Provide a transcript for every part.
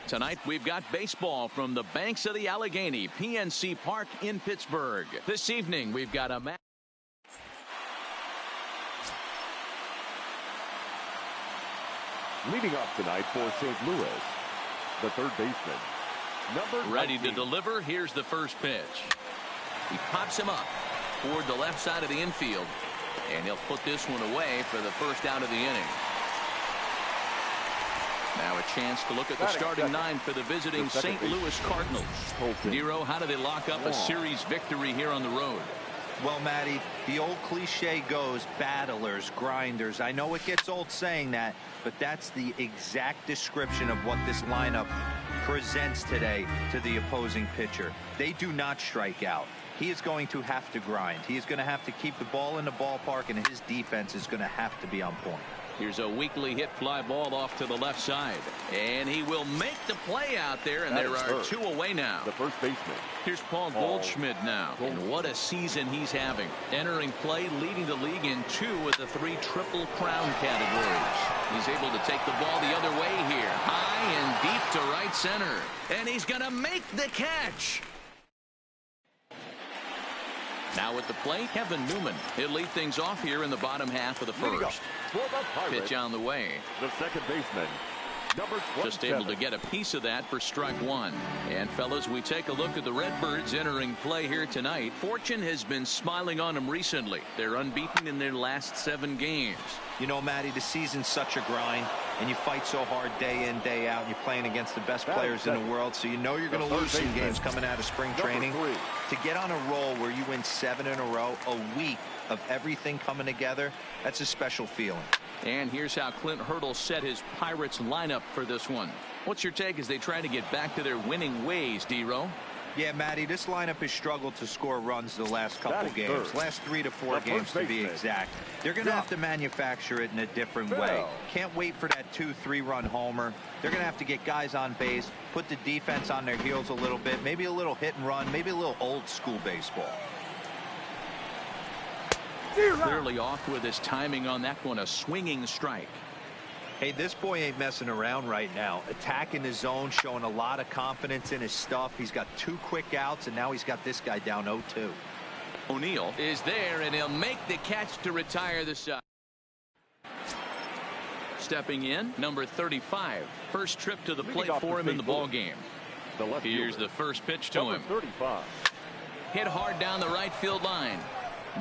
Tonight we've got baseball from the banks of the Allegheny, PNC Park in Pittsburgh. This evening we've got a match. Leading off tonight for St. Louis, the third baseman, number ready 19. to deliver. Here's the first pitch. He pops him up toward the left side of the infield, and he'll put this one away for the first out of the inning. Now a chance to look at the starting nine for the visiting St. Louis Cardinals. Nero, how do they lock up a series victory here on the road? Well, Matty, the old cliche goes, battlers, grinders. I know it gets old saying that, but that's the exact description of what this lineup presents today to the opposing pitcher. They do not strike out. He is going to have to grind. He is going to have to keep the ball in the ballpark, and his defense is going to have to be on point. Here's a weakly hit fly ball off to the left side, and he will make the play out there, and there are two away now. The first baseman. Here's Paul Goldschmidt now, and what a season he's having. Entering play, leading the league in 2 of the 3 Triple Crown categories. He's able to take the ball the other way here, high and deep to right center, and he's going to make the catch. Now at the plate, Kevin Newman. He'll lead things off here in the bottom half of the first. Pitch on the way. The second baseman, number 27. Just able to get a piece of that for strike one. And fellas, we take a look at the Redbirds entering play here tonight. Fortune has been smiling on them recently. They're unbeaten in their last 7 games. You know, Matty, the season's such a grind, and you fight so hard day in, day out, and you're playing against the best players in the world, so you know you're going to lose some games coming out of spring training. To get on a roll where you win 7 in a row, a week of everything coming together, that's a special feeling. And here's how Clint Hurdle set his Pirates lineup for this one. What's your take as they try to get back to their winning ways, D-Row? Yeah, Matty, this lineup has struggled to score runs the last couple games. Last 3 to 4 games to be exact. They're going to have to manufacture it in a different way. Can't wait for that 2-3 run homer. They're going to have to get guys on base, put the defense on their heels a little bit, maybe a little hit and run, maybe a little old school baseball. Clearly off with his timing on that one, a swinging strike. Hey, this boy ain't messing around right now. Attacking the zone, showing a lot of confidence in his stuff. He's got 2 quick outs, and now he's got this guy down 0-2. O'Neill is there, and he'll make the catch to retire the side. Stepping in, number 35. First trip to the plate for him in the ball game. Here's the first pitch to him. 35. Hit hard down the right field line,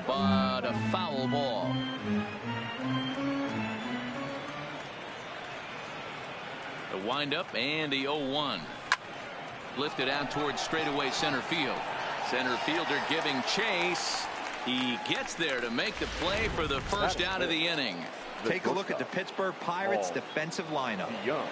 but a foul ball. The windup and the 0-1. Lifted out towards straightaway center field. Center fielder giving chase. He gets there to make the play for the first out of the inning. Take a look at the Pittsburgh Pirates defensive lineup.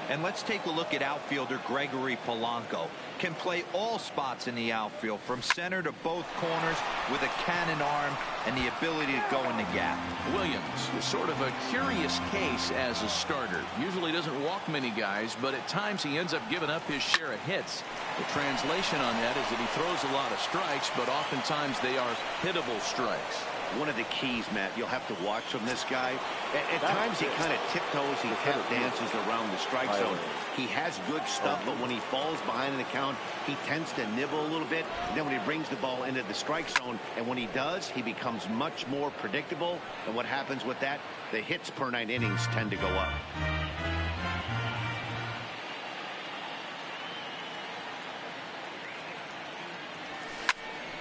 And let's take a look at outfielder Gregory Polanco. Can play all spots in the outfield, from center to both corners, with a cannon arm and the ability to go in the gap. Williams is sort of a curious case as a starter. Usually doesn't walk many guys, but at times he ends up giving up his share of hits. The translation on that is that he throws a lot of strikes, but oftentimes they are hittable strikes. One of the keys, Matt, you'll have to watch from this guy. At times he kind of tiptoes, he tap dances around the strike zone. He has good stuff, but when he falls behind in the count, he tends to nibble a little bit. And then when he brings the ball into the strike zone, and when he does, he becomes much more predictable. And what happens with that? The hits per 9 innings tend to go up.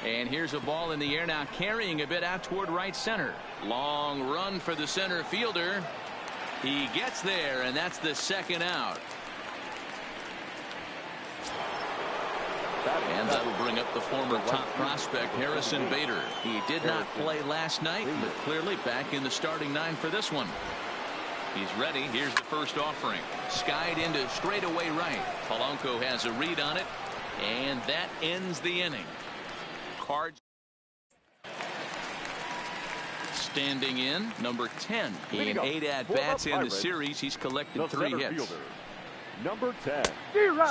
And here's a ball in the air now, carrying a bit out toward right center. Long run for the center fielder. He gets there, and that's the second out. And that'll bring up the former top prospect, Harrison Bader. He did not play last night, but clearly back in the starting 9 for this one. He's ready. Here's the first offering. Skied into straightaway right. Polanco has a read on it, and that ends the inning. Cards standing in, number 10. In 8 at-bats in the series, he's collected 3 hits. Fielder, number 10.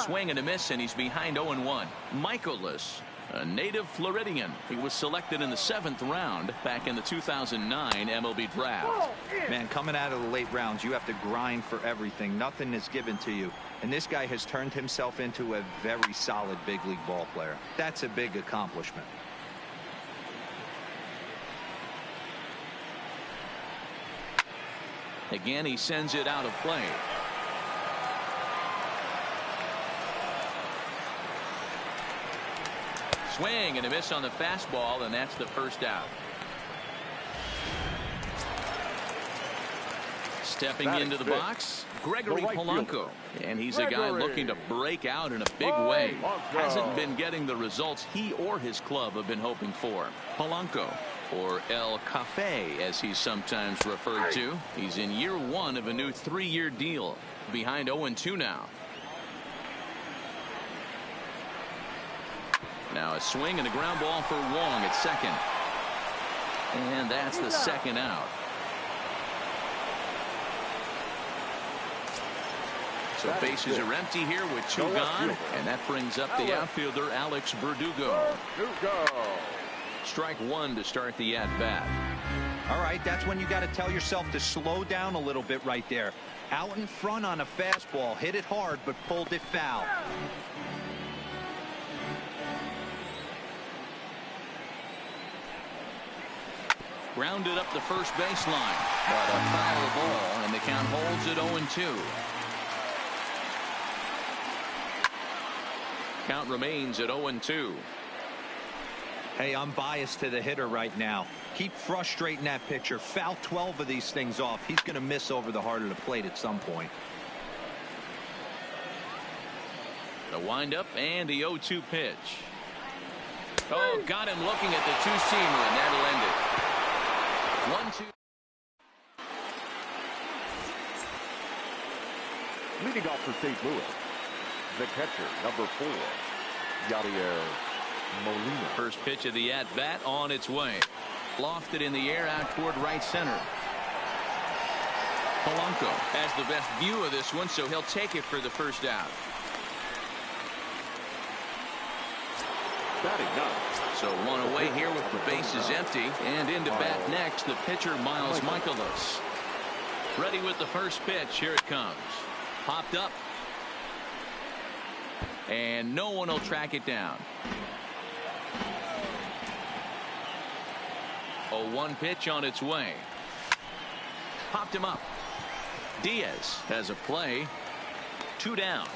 Swing and a miss, and he's behind 0-1. Michaelis, A native Floridian. He was selected in the 7th round back in the 2009 MLB draft. Man, coming out of the late rounds, you have to grind for everything. Nothing is given to you. And this guy has turned himself into a very solid big league ball player. That's a big accomplishment. Again, he sends it out of play. Swing and a miss on the fastball, and that's the first out. Stepping into the box, Gregory Polanco. And he's a guy looking to break out in a big way. Hasn't been getting the results he or his club have been hoping for. Polanco, or El Cafe as he's sometimes referred to. He's in year 1 of a new 3-year deal. Behind 0-2 now. Now a swing and a ground ball for Wong at second. And that's the second out. So bases are empty here with 2 gone. And that brings up the outfielder Alex Verdugo. Strike 1 to start the at-bat. All right, that's when you got to tell yourself to slow down a little bit right there. Out in front on a fastball, hit it hard, but pulled it foul. Grounded up the first baseline. But a foul ball, and the count holds at 0-2. Count remains at 0-2. Hey, I'm biased to the hitter right now. Keep frustrating that pitcher. Foul 12 of these things off. He's going to miss over the heart of the plate at some point. The windup and the 0-2 pitch. Oh, got him looking at the two-seamer, and that'll end it. 1-2. Leading off for St. Louis, the catcher, number 4, Yadier Molina. First pitch of the at-bat on its way. Lofted in the air out toward right center. Polanco has the best view of this one, so he'll take it for the first out. Batting ninth. So 1 away here with the bases empty, and into bat next the pitcher Miles Michaelis. Ready with the first pitch. Here it comes. Popped up, and no one will track it down. 0-1 pitch on its way. Popped him up. Diaz has a play. 2 down.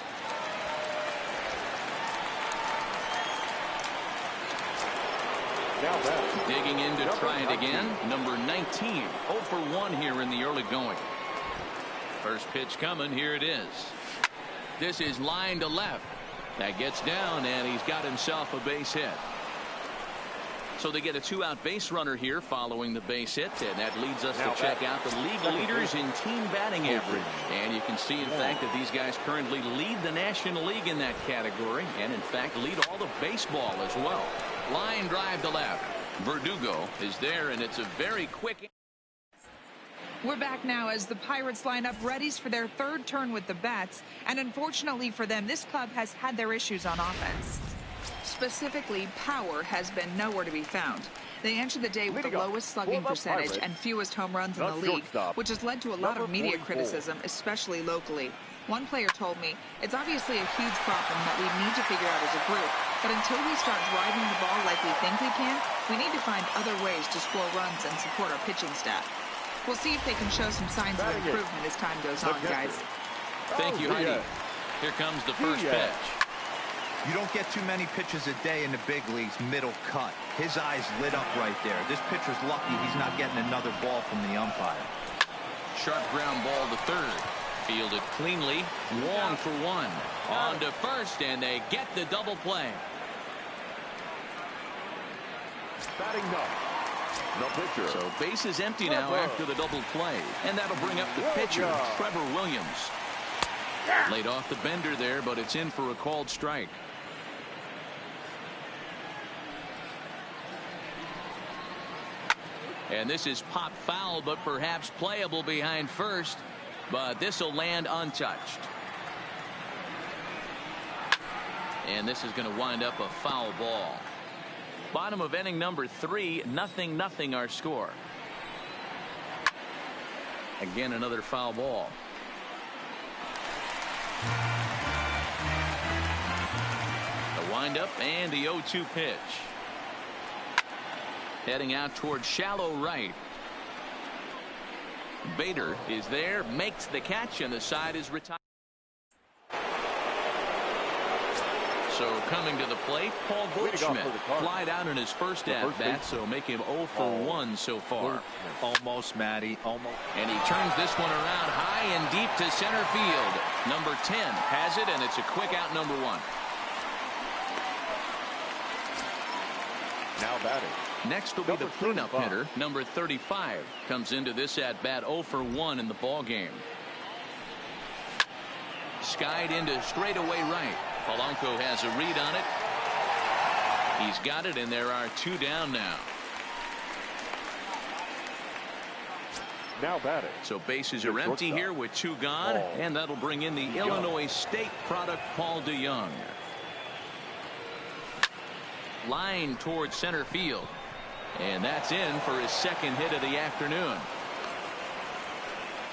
Digging in to try it again. Number 19. 0 for 1 here in the early going. First pitch coming. Here it is. This is line to left. That gets down, and he's got himself a base hit. So they get a 2-out base runner here following the base hit, and that leads us to check out the league leaders in team batting average. And you can see, in fact, that these guys currently lead the National League in that category, and in fact lead all of baseball as well. Line drive to left. Verdugo is there, and it's a very quick. We're back now as the Pirates line up readies for their 3rd turn with the bats, and unfortunately for them, this club has had their issues on offense. Specifically, power has been nowhere to be found. They entered the day with the lowest slugging percentage and fewest home runs in the league, which has led to a lot of media criticism, especially locally. One player told me, it's obviously a huge problem that we need to figure out as a group, but until we start driving the ball like we think we can, we need to find other ways to score runs and support our pitching staff. We'll see if they can show some signs of improvement as time goes on, guys. Thank you, Heidi. Here comes the first pitch. You don't get too many pitches a day in the big leagues middle cut. His eyes lit up right there. This pitcher's lucky he's not getting another ball from the umpire. Sharp ground ball to third. Fielded cleanly. Wong for 1. On to first, and they get the double play. Batting ninth, the pitcher. So base is empty now after the double play, and that'll bring up the pitcher, Trevor Williams. Laid off the bender there, but it's in for a called strike. And this is pop foul, but perhaps playable behind first. But this will land untouched. And this is going to wind up a foul ball. Bottom of inning number 3, 0-0 our score. Again, another foul ball. The windup and the 0-2 pitch. Heading out towards shallow right. Bader is there, makes the catch, and the side is retired. So coming to the plate, Paul Goldschmidt flied out in his first at-bat, so make him 0 for 1 so far. Almost, Matty, almost. And he turns this one around high and deep to center field. Number 10 has it, and it's a quick out, number 1. Now batting. Next will be the cleanup hitter, number 35. Comes into this at-bat 0 for 1 in the ball game. Skied into straightaway right. Polanco has a read on it. He's got it, and there are 2 down now. Now batting. So bases are empty here with 2 gone, and that'll bring in the Illinois State product, Paul DeYoung. Line towards center field. And that's in for his second hit of the afternoon.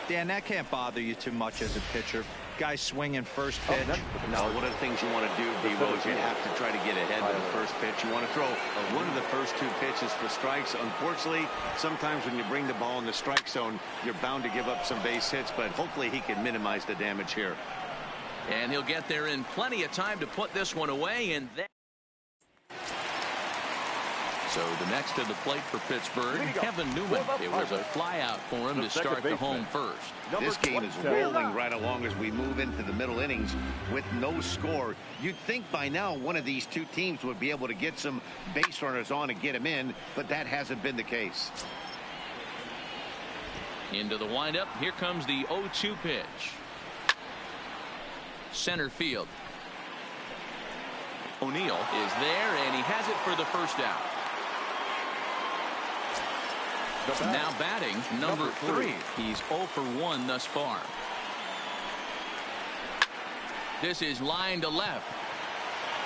Dan, that can't bother you too much as a pitcher. Guy swinging first pitch. No, one of the things you want to do, Devo, is you have to try to get ahead with the first pitch. You want to throw one of the first 2 pitches for strikes. Unfortunately, sometimes when you bring the ball in the strike zone, you're bound to give up some base hits, but hopefully he can minimize the damage here. And he'll get there in plenty of time to put this one away, and then. So the next to the plate for Pittsburgh, Kevin Newman. It was a fly out for him to start the home first. This game is rolling right along as we move into the middle innings with no score. You'd think by now one of these 2 teams would be able to get some base runners on and get them in, but that hasn't been the case. Into the windup. Here comes the 0-2 pitch. Center field. O'Neill is there, and he has it for the first out. Now batting, number 3. He's 0 for 1 thus far. This is line to left.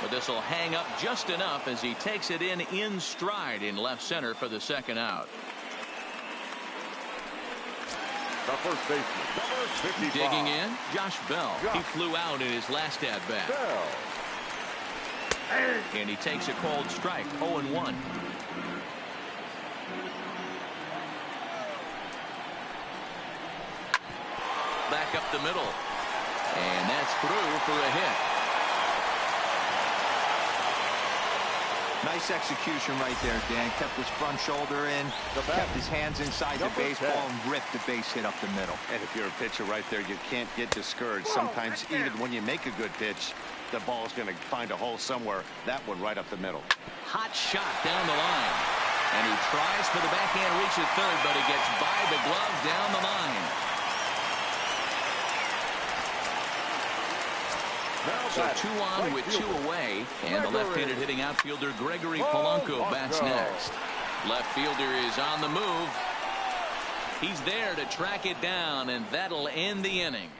But this will hang up just enough as he takes it in stride in left center for the second out. The first baseman, number 55. Digging in, Josh Bell. He flew out in his last at-bat. And he takes a called strike, 0-1. Back up the middle. And that's through for a hit. Nice execution right there, Dan. Kept his front shoulder in, kept his hands inside the baseball, and ripped the base hit up the middle. And if you're a pitcher right there, you can't get discouraged. Sometimes even when you make a good pitch, the ball's going to find a hole somewhere. That one right up the middle. Hot shot down the line. And he tries for the backhand reach at third, but he gets by the glove down the line. So 2 on with 2 away, and the left-handed hitting outfielder Gregory Polanco bats next. Left fielder is on the move. He's there to track it down, and that'll end the inning.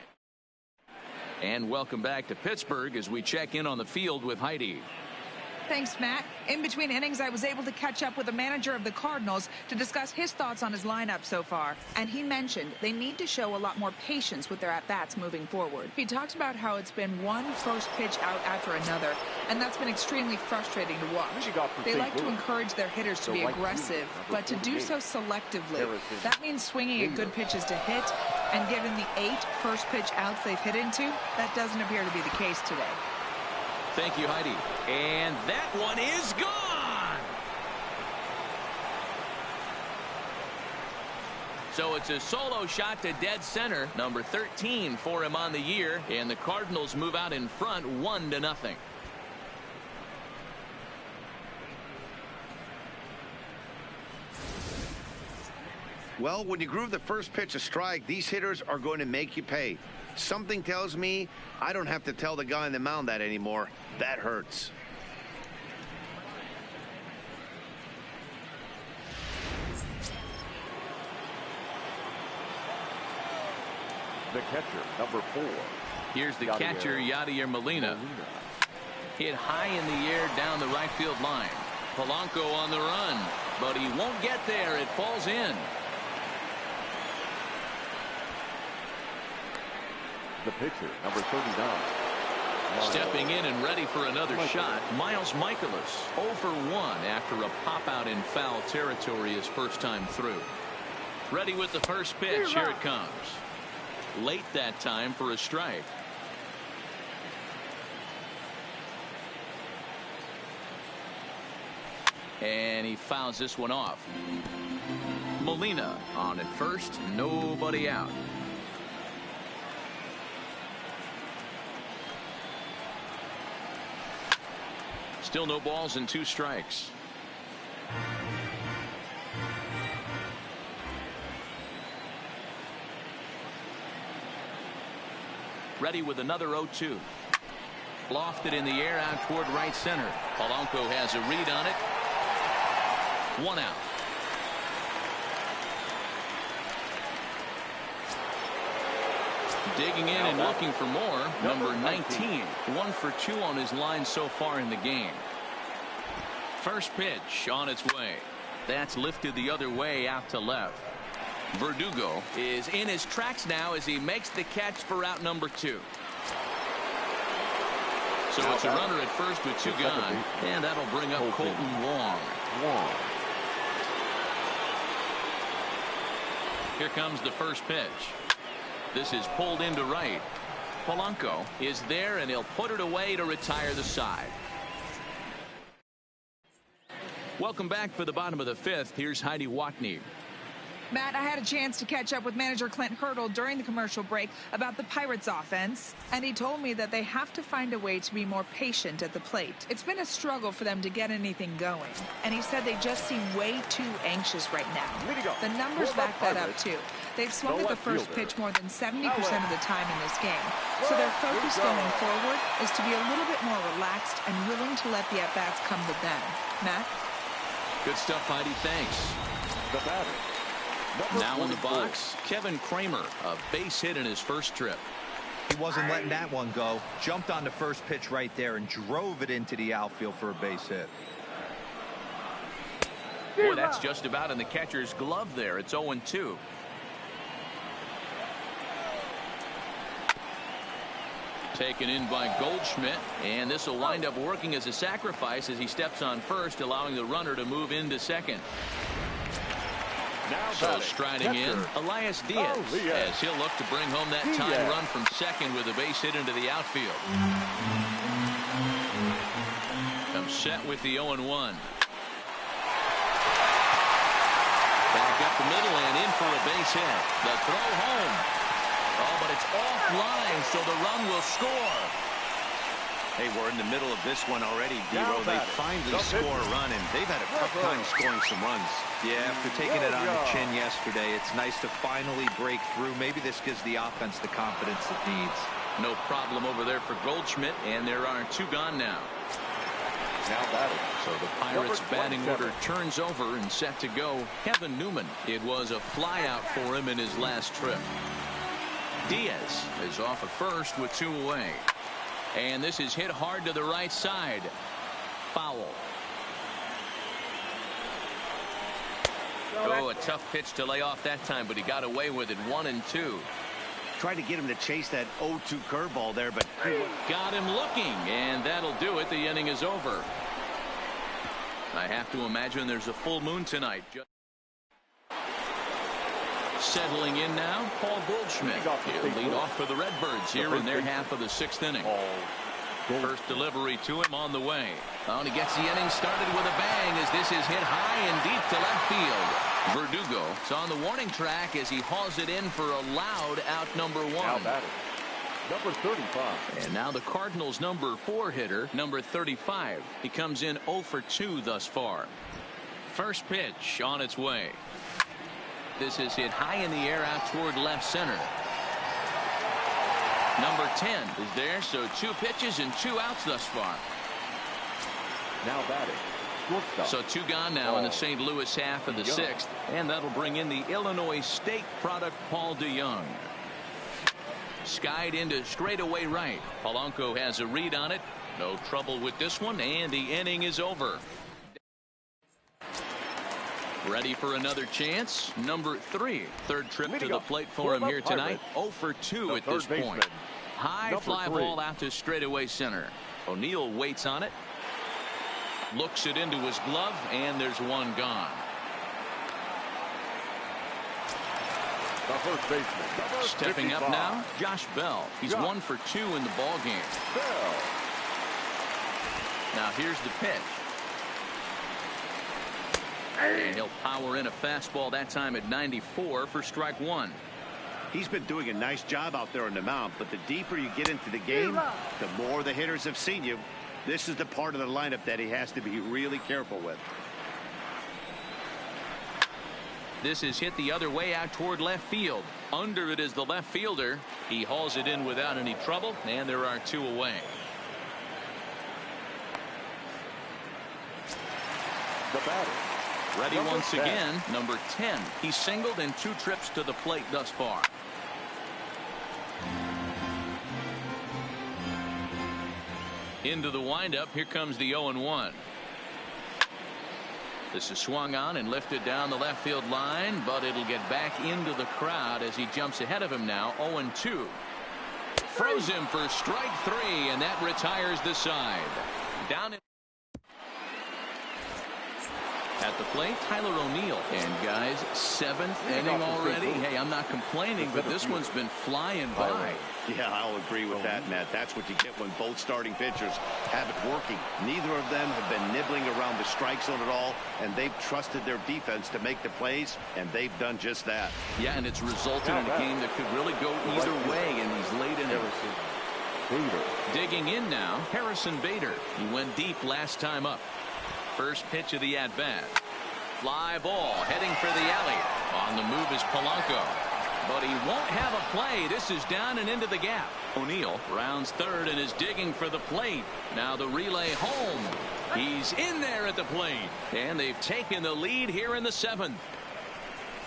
And welcome back to Pittsburgh as we check in on the field with Heidi. Thanks, Matt. In between innings, I was able to catch up with the manager of the Cardinals to discuss his thoughts on his lineup so far. And he mentioned they need to show a lot more patience with their at-bats moving forward. He talked about how it's been one first pitch out after another, and that's been extremely frustrating to watch. They like to encourage their hitters to be aggressive, but to do so selectively. That means swinging at good pitches to hit, and given the 8 first pitch outs they've hit into, that doesn't appear to be the case today. Thank you, Heidi. And that one is gone. So it's a solo shot to dead center. Number 13 for him on the year. And the Cardinals move out in front 1-0. Well, when you groove the first pitch a strike, these hitters are going to make you pay. Something tells me I don't have to tell the guy on the mound that anymore. That hurts. The catcher, number 4. Here's the catcher, Yadier Molina. Hit high in the air down the right field line. Polanco on the run, but he won't get there. It falls in. The pitcher, number 39. Stepping in and ready for another shot, Miles Michaelis 0 for 1 after a pop out in foul territory his first time through. Ready with the first pitch. Here it comes. Late that time for a strike. And he fouls this one off. Molina on at first, nobody out. Still no balls and 2 strikes. Ready with another 0-2. Lofted in the air out toward right center. Polanco has a read on it. 1 out. Digging in and looking for more. Number 19. 1 for 2 on his line so far in the game. First pitch on its way. That's lifted the other way out to left. Verdugo is in his tracks now as he makes the catch for out number 2. So it's a runner at first with 2 gone. And that'll bring up Colton Wong. Here comes the first pitch. This is pulled into right. Polanco is there, and he'll put it away to retire the side. Welcome back for the bottom of the 5th. Here's Heidi Watney. Matt, I had a chance to catch up with manager Clint Hurdle during the commercial break about the Pirates offense, and he told me that they have to find a way to be more patient at the plate. It's been a struggle for them to get anything going, and he said they just seem way too anxious right now. The numbers back that up, too. They've swung at the first pitch more than 70% of the time in this game, so their focus going forward is to be a little bit more relaxed and willing to let the at-bats come to them. Matt? Good stuff, Heidi. Thanks. The batter. Now in the box, Kevin Kramer, a base hit in his first trip. He wasn't letting that one go. Jumped on the first pitch right there and drove it into the outfield for a base hit. Boy, that's just about in the catcher's glove there. It's 0-2. Taken in by Goldschmidt, and this will wind up working as a sacrifice as he steps on first, allowing the runner to move into second. So striding in, Elias Diaz, as he'll look to bring home that tying run from second with a base hit into the outfield. Comes set with the 0-1. Back up the middle and in for a base hit. The throw home. Oh, but it's offline, so the run will score. Hey, we're in the middle of this one already, D-Row. They finally score a run, and they've had a tough time scoring some runs. Yeah, after taking it on the chin yesterday, it's nice to finally break through. Maybe this gives the offense the confidence it needs. No problem over there for Goldschmidt, and there are 2 gone now. Now batting. So the Pirates batting order turns over and set to go. Kevin Newman. It was a flyout for him in his last trip. Diaz is off at first with 2 away. And this is hit hard to the right side. Foul. Oh, a tough pitch to lay off that time, but he got away with it. 1-2. Tried to get him to chase that 0-2 curveball there, but got him looking, and that'll do it. The inning is over. I have to imagine there's a full moon tonight. Settling in now, Paul Goldschmidt. He'll lead off for the Redbirds here in their half of the 6th inning. First delivery to him on the way. Oh, and he gets the inning started with a bang as this is hit high and deep to left field. Verdugo is on the warning track as he hauls it in for a loud out number 1. Now batting. Number 35. And now the Cardinals' number 4 hitter, number 35. He comes in 0 for 2 thus far. First pitch on its way. This is hit high in the air out toward left center. Number 10 is there, so 2 pitches and 2 outs thus far. Now batting. So 2 gone now in the St. Louis half of the 6th, and that'll bring in the Illinois State product, Paul DeYoung. Skied into straightaway right. Polanco has a read on it. No trouble with this one, and the inning is over. Ready for another chance. Number 3. Third trip to the plate for him here tonight. 0 for 2 at this point. High fly ball out to straightaway center. O'Neill waits on it. Looks it into his glove, and there's one gone. The first baseman, Stepping up now, Josh Bell. He's 1 for 2 in the ball game. Bell. Now here's the pitch. And he'll power in a fastball that time at 94 for strike 1. He's been doing a nice job out there on the mound, but the deeper you get into the game, the more the hitters have seen you. This is the part of the lineup that he has to be really careful with. This is hit the other way out toward left field. Under it is the left fielder. He hauls it in without any trouble, and there are 2 away. The batter. Ready once again, number 10. He's singled in 2 trips to the plate thus far. Into the windup. Here comes the 0-1. This is swung on and lifted down the left field line, but it'll get back into the crowd as he jumps ahead of him now. 0-2. Froze him for strike 3, and that retires the side. Down in at the plate, Tyler O'Neill. And guys, 7th inning already. Hey, I'm not complaining, but this one's been flying by. Yeah, I'll agree with that, Matt. That's what you get when both starting pitchers have it working. Neither of them have been nibbling around the strike zone at all, and they've trusted their defense to make the plays, and they've done just that. Yeah, and it's resulted in a game that could really go either way in these late innings. Digging in now, Harrison Bader. He went deep last time up. First pitch of the at-bat. Fly ball heading for the alley. On the move is Polanco. But he won't have a play. This is down and into the gap. O'Neill rounds third and is digging for the plate. Now the relay home. He's in there at the plate. And they've taken the lead here in the 7th.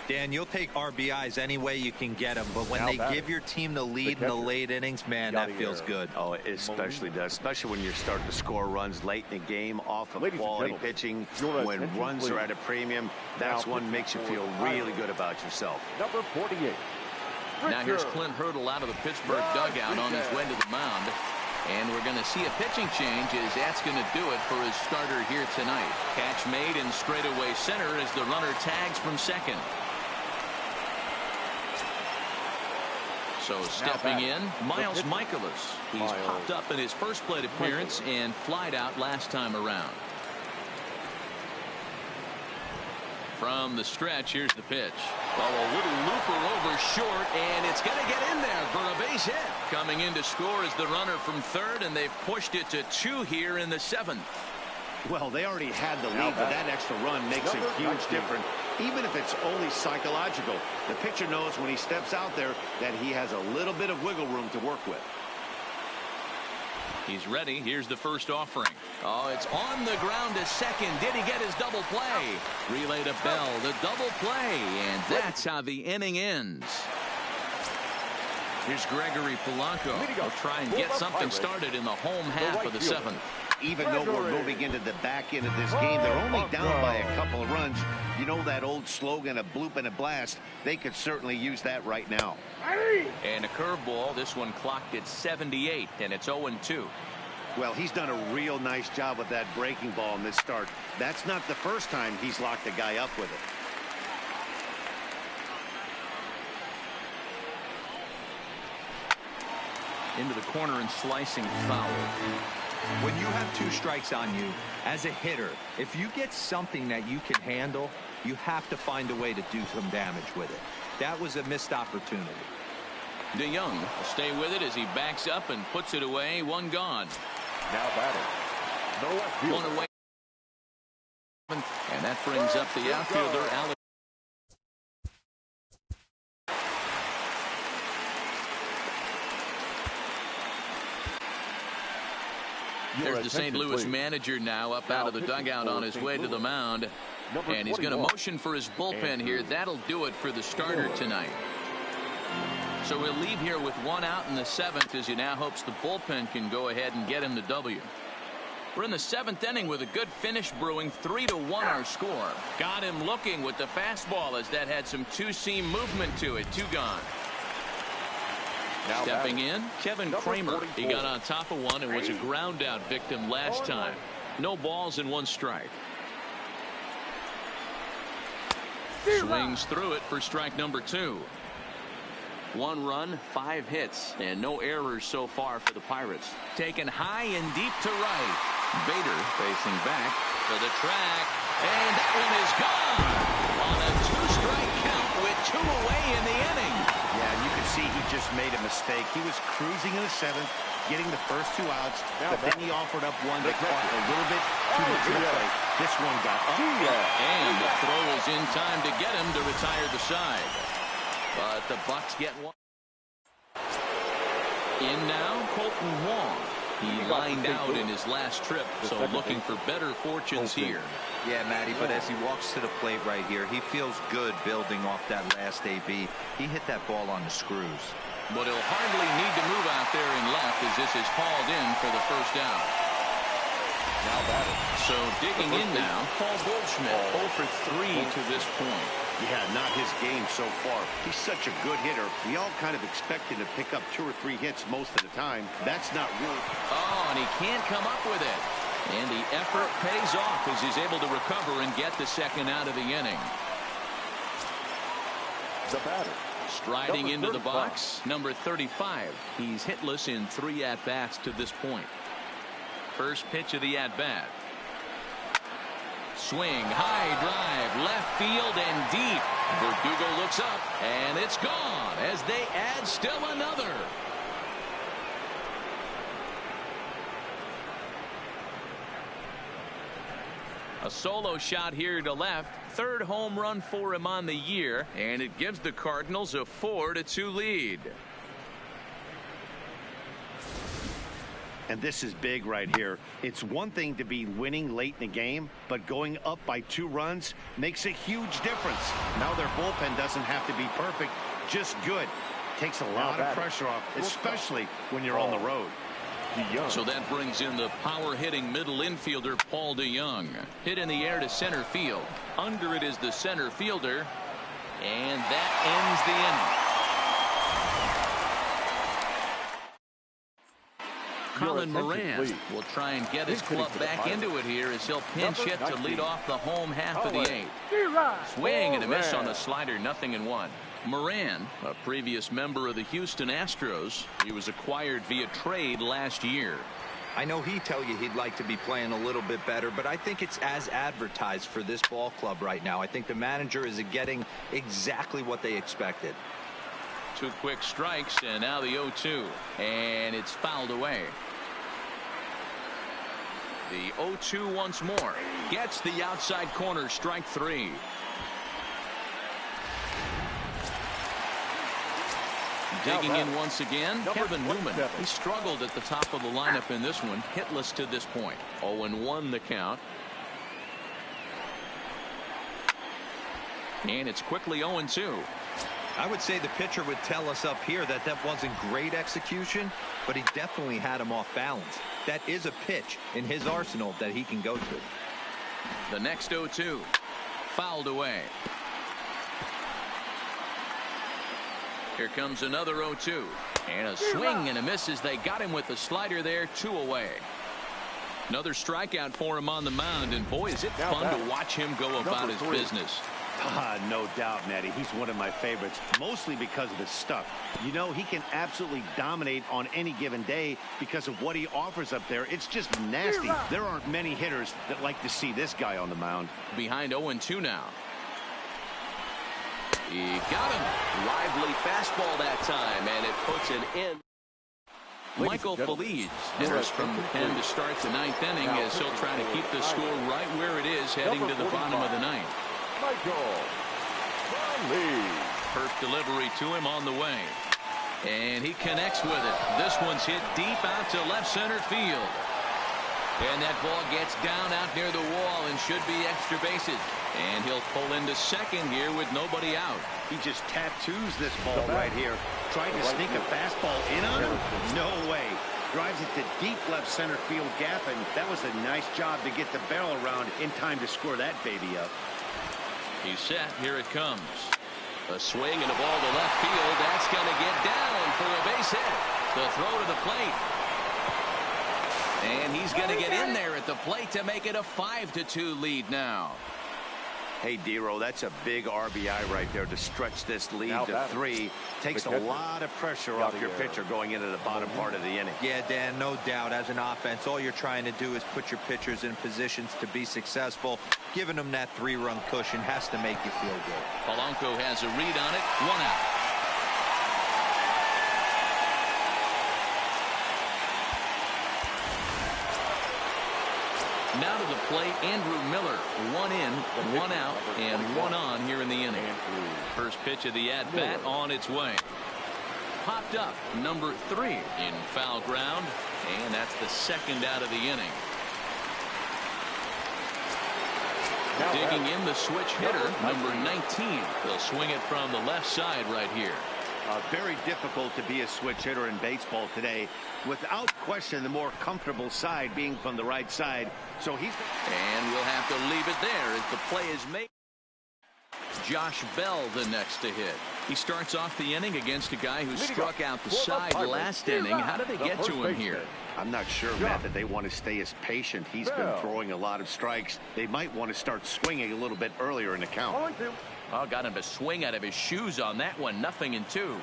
Dan, you'll take RBIs any way you can get them, but when they give your team the lead in the late innings, man, that feels good. Oh, it especially does, especially when you're starting to score runs late in the game off of quality pitching. When runs are at a premium, that's one makes you feel really good about yourself. Number 48. Now here's Clint Hurdle out of the Pittsburgh dugout on his way to the mound. And we're going to see a pitching change as that's going to do it for his starter here tonight. Catch made in straightaway center as the runner tags from second. So stepping in, Miles Michaelis. He's popped up in his first plate appearance and flied out last time around. From the stretch, here's the pitch. Oh, a little looper over short, and it's going to get in there for a base hit. Coming in to score is the runner from third, and they've pushed it to 2 here in the 7th. Well, they already had the lead, but that extra run makes a huge difference. Even if it's only psychological, the pitcher knows when he steps out there that he has a little bit of wiggle room to work with. He's ready. Here's the first offering. Oh, it's on the ground to second. Did he get his double play? Relay to Bell, the double play, and that's how the inning ends. Here's Gregory Polanco. He'll try and get something started in the home half of the 7th. Even though we're moving into the back end of this game, they're only down by a couple of runs. You know that old slogan, a bloop and a blast? They could certainly use that right now. And a curveball. This one clocked at 78, and it's 0-2. Well, he's done a real nice job with that breaking ball in this start. That's not the first time he's locked a guy up with it. Into the corner and slicing foul. When you have 2 strikes on you, as a hitter, if you get something that you can handle, you have to find a way to do some damage with it. That was a missed opportunity. DeYoung will stay with it as he backs up and puts it away. 1 gone. Now batting. The left fielder. 1 away. And that brings up the outfielder, Alex. There's the St. Louis manager now up out of the dugout on his way to the mound. And he's going to motion for his bullpen here. That'll do it for the starter tonight. So we'll leave here with 1 out in the 7th as he now hopes the bullpen can go ahead and get him the W. We're in the 7th inning with a good finish brewing. 3-1 our score. Got him looking with the fastball as that had some two-seam movement to it. 2 gone. Now Stepping in, Kevin Kramer. 44. He got on top of one and was a ground out victim last time. No balls and 1 strike. Swings through it for strike number 2. 1 run, 5 hits, and no errors so far for the Pirates. Taken high and deep to right. Bader facing back to the track, and that one is gone on a 2-strike count with 2 away in the inning. Yeah, you can see he just made a mistake. He was cruising in the 7th, getting the first 2 outs, but then he offered up one that caught a little bit too much of the plate. This one got up. And the throw is in time to get him to retire the side. But the Bucks get one. In now, Colton Wong. He lined out in his last trip, so looking for better fortunes here. Yeah, Matty, but as he walks to the plate right here, he feels good building off that last AB. He hit that ball on the screws. But he'll hardly need to move out there in left as this is hauled in for the first out. Now batting. So digging in now, Paul Goldschmidt, 0 for 3 to this point. Yeah, not his game so far. He's such a good hitter. We all kind of expect him to pick up 2 or 3 hits most of the time. That's not real. Oh, and he can't come up with it. And the effort pays off as he's able to recover and get the second out of the inning. The batter. Striding into the box, number 35. He's hitless in 3 at-bats to this point. First pitch of the at-bat. Swing, high drive, left field and deep. Verdugo looks up, and it's gone as they add still another. A solo shot here to left. 3rd home run for him on the year, and it gives the Cardinals a 4-2 lead. And this is big right here. It's one thing to be winning late in the game, but going up by 2 runs makes a huge difference. Now their bullpen doesn't have to be perfect, just good. Takes a lot of pressure off, especially when you're on the road. So that brings in the power-hitting middle infielder Paul DeYoung. Hit in the air to center field. Under it is the center fielder, and that ends the inning. Colin Moran will try and get his club back into it here as he'll pinch hit to lead off the home half of the 8th. Swing and a miss on the slider, 0-1. Moran, a previous member of the Houston Astros, he was acquired via trade last year. I know he'd tell you he'd like to be playing a little bit better, but I think it's as advertised for this ball club right now. I think the manager is getting exactly what they expected. 2 quick strikes, and now the 0-2, and it's fouled away. The 0-2 once more. Gets the outside corner, strike 3. Digging in once again, Kevin Newman. He struggled at the top of the lineup in this one, hitless to this point. 0-1 the count. And it's quickly 0-2. I would say the pitcher would tell us up here that that wasn't great execution, but he definitely had him off balance. That is a pitch in his arsenal that he can go to. The next 0-2, fouled away. Here comes another 0-2, and a swing and a miss as they got him with the slider there, 2 away. Another strikeout for him on the mound, and boy, is it fun to watch him go about his business. No doubt, Matty. He's one of my favorites, mostly because of his stuff. You know, he can absolutely dominate on any given day because of what he offers up there. It's just nasty. There aren't many hitters that like to see this guy on the mound. Behind 0-2 now. He got him. Lively fastball that time, and it puts an end. Michael Feliz enters from the pen to start the 9th inning as he'll try to keep the score right where it is heading to the bottom of the 9th. Michael Feliz. First delivery to him on the way. And he connects with it. This one's hit deep out to left center field. And that ball gets down out near the wall and should be extra bases. And he'll pull into second here with nobody out. He just tattoos this ball right here. Tried to sneak a fastball in on him? No way. drives it to deep left center field gap, and that was a nice job to get the barrel around in time to score that baby up. He's set. Here it comes. A swing and a ball to left field. That's going to get down for a base hit. The throw to the plate. And he's going to get in there at the plate to make it a 5-2 lead now. Hey, D-Row, that's a big RBI right there to stretch this lead to 3. Takes a lot of pressure off your pitcher going into the bottom part of the inning. Yeah, Dan, no doubt. As an offense, all you're trying to do is put your pitchers in positions to be successful. Giving them that 3-run cushion has to make you feel good. Polanco has a read on it. 1 out. Now to the plate, Andrew Miller. 1 in, 1 out, and 1 on here in the inning. First pitch of the at-bat on its way. Popped up, number 3 in foul ground, and that's the second out of the inning. Digging in the switch hitter, number 19. They'll swing it from the left side right here. Very difficult to be a switch hitter in baseball today. Without question, the more comfortable side being from the right side. So he's... And we'll have to leave it there as the play is made. Josh Bell the next to hit. He starts off the inning against a guy who struck out the side last inning. How did they get to him here? I'm not sure, Matt, that they want to stay as patient. He's been throwing a lot of strikes. They might want to start swinging a little bit earlier in the count. Oh, got him to swing out of his shoes on that one. 0-2.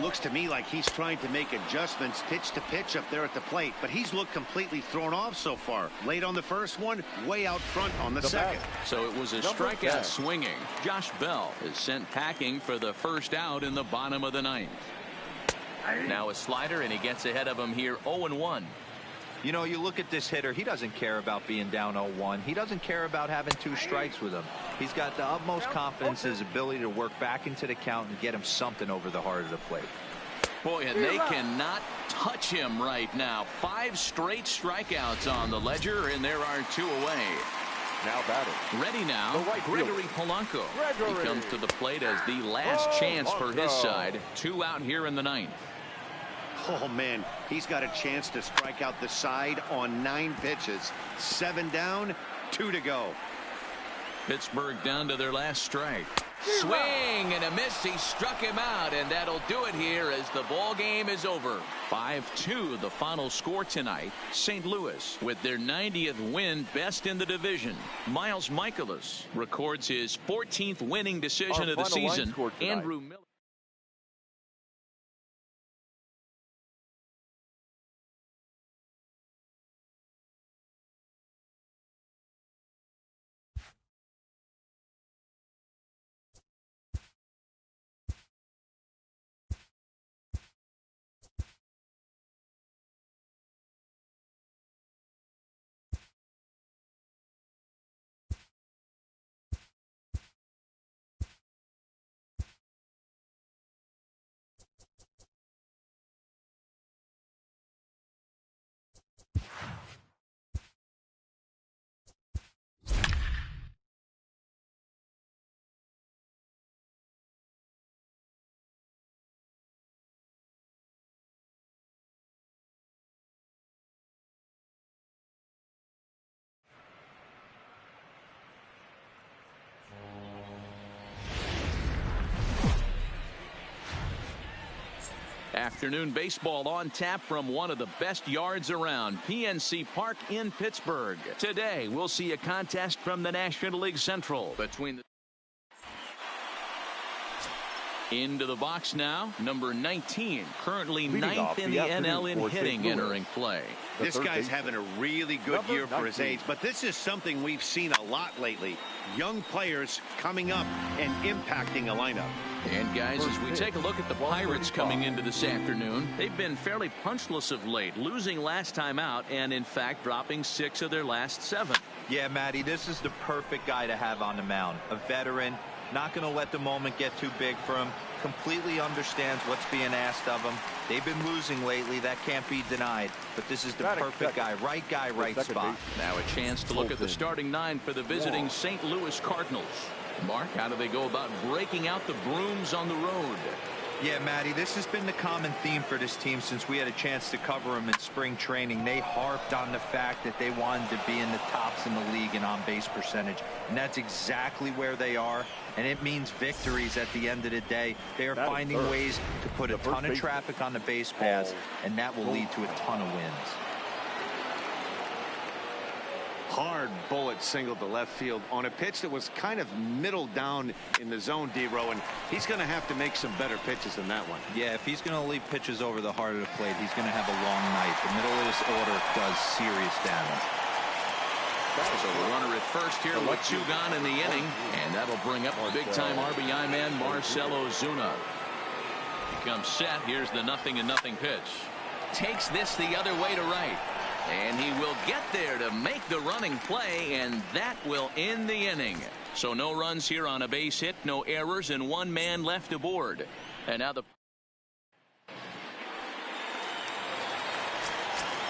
Looks to me like he's trying to make adjustments pitch to pitch up there at the plate, but he's looked completely thrown off so far. Late on the first one, way out front on the second. So it was a strikeout swinging. Josh Bell is sent packing for the first out in the bottom of the 9th. Now a slider, and he gets ahead of him here. 0-1. You know, you look at this hitter, he doesn't care about being down 0-1. He doesn't care about having 2 strikes with him. He's got the utmost confidence in his ability to work back into the count and get him something over the heart of the plate. Boy, and they cannot touch him right now. 5 straight strikeouts on the ledger, and there are 2 away. Now batting. Ready now, Gregory Polanco. He comes to the plate as the last chance for his side. 2 out here in the 9th. Oh, man, he's got a chance to strike out the side on 9 pitches. 7 down, 2 to go. Pittsburgh down to their last strike. Swing and a miss. He struck him out, and that'll do it here as the ball game is over. 5-2 the final score tonight. St. Louis with their 90th win, best in the division. Miles Michaelis records his 14th winning decision of the season. Andrew Miller. Afternoon baseball on tap from one of the best yards around, PNC Park in Pittsburgh. Today we'll see a contest from the National League Central between the into the box now, number 19, currently 9th in the NL in hitting, entering play. This guy's having a really good year for his age, but this is something we've seen a lot lately. Young players coming up and impacting a lineup. And guys, as we take a look at the Pirates coming into this afternoon, they've been fairly punchless of late, losing last time out and in fact dropping 6 of their last 7. Yeah, Matty, this is the perfect guy to have on the mound. A veteran, not going to let the moment get too big for him, completely understands what's being asked of him. They've been losing lately, that can't be denied, but this is the perfect guy, right spot. Now a chance to look at the starting 9 for the visiting St. Louis Cardinals. Mark, how do they go about breaking out the brooms on the road? Yeah, Matty, this has been the common theme for this team since we had a chance to cover them in spring training. They harped on the fact that they wanted to be in the tops in the league in on-base percentage, and that's exactly where they are, and it means victories at the end of the day. They are finding ways to put a ton of traffic on the base paths, and that will lead to a ton of wins. Hard bullet single to left field on a pitch that was kind of middle down in the zone, D-Row, and he's going to have to make some better pitches than that one. Yeah, if he's going to leave pitches over the heart of the plate, he's going to have a long night. The middle of this order does serious damage. So the runner at first here with 2 gone in the inning, and that'll bring up big-time RBI man Marcell Ozuna. He comes set. Here's the 0-0 pitch. Takes this the other way to right. And he will get there to make the running play, and that will end the inning. So no runs here on a base hit, no errors, and 1 man left aboard. And now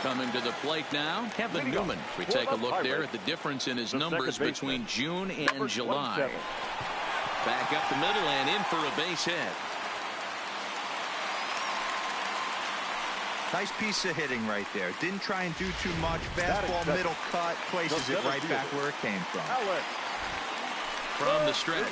coming to the plate now, Kevin Newman. We take a look there at the difference in his numbers between June and July. Back up the middle and in for a base hit. Nice piece of hitting right there. Didn't try and do too much. Fastball, middle cut, places it right back where it came from. From the stretch.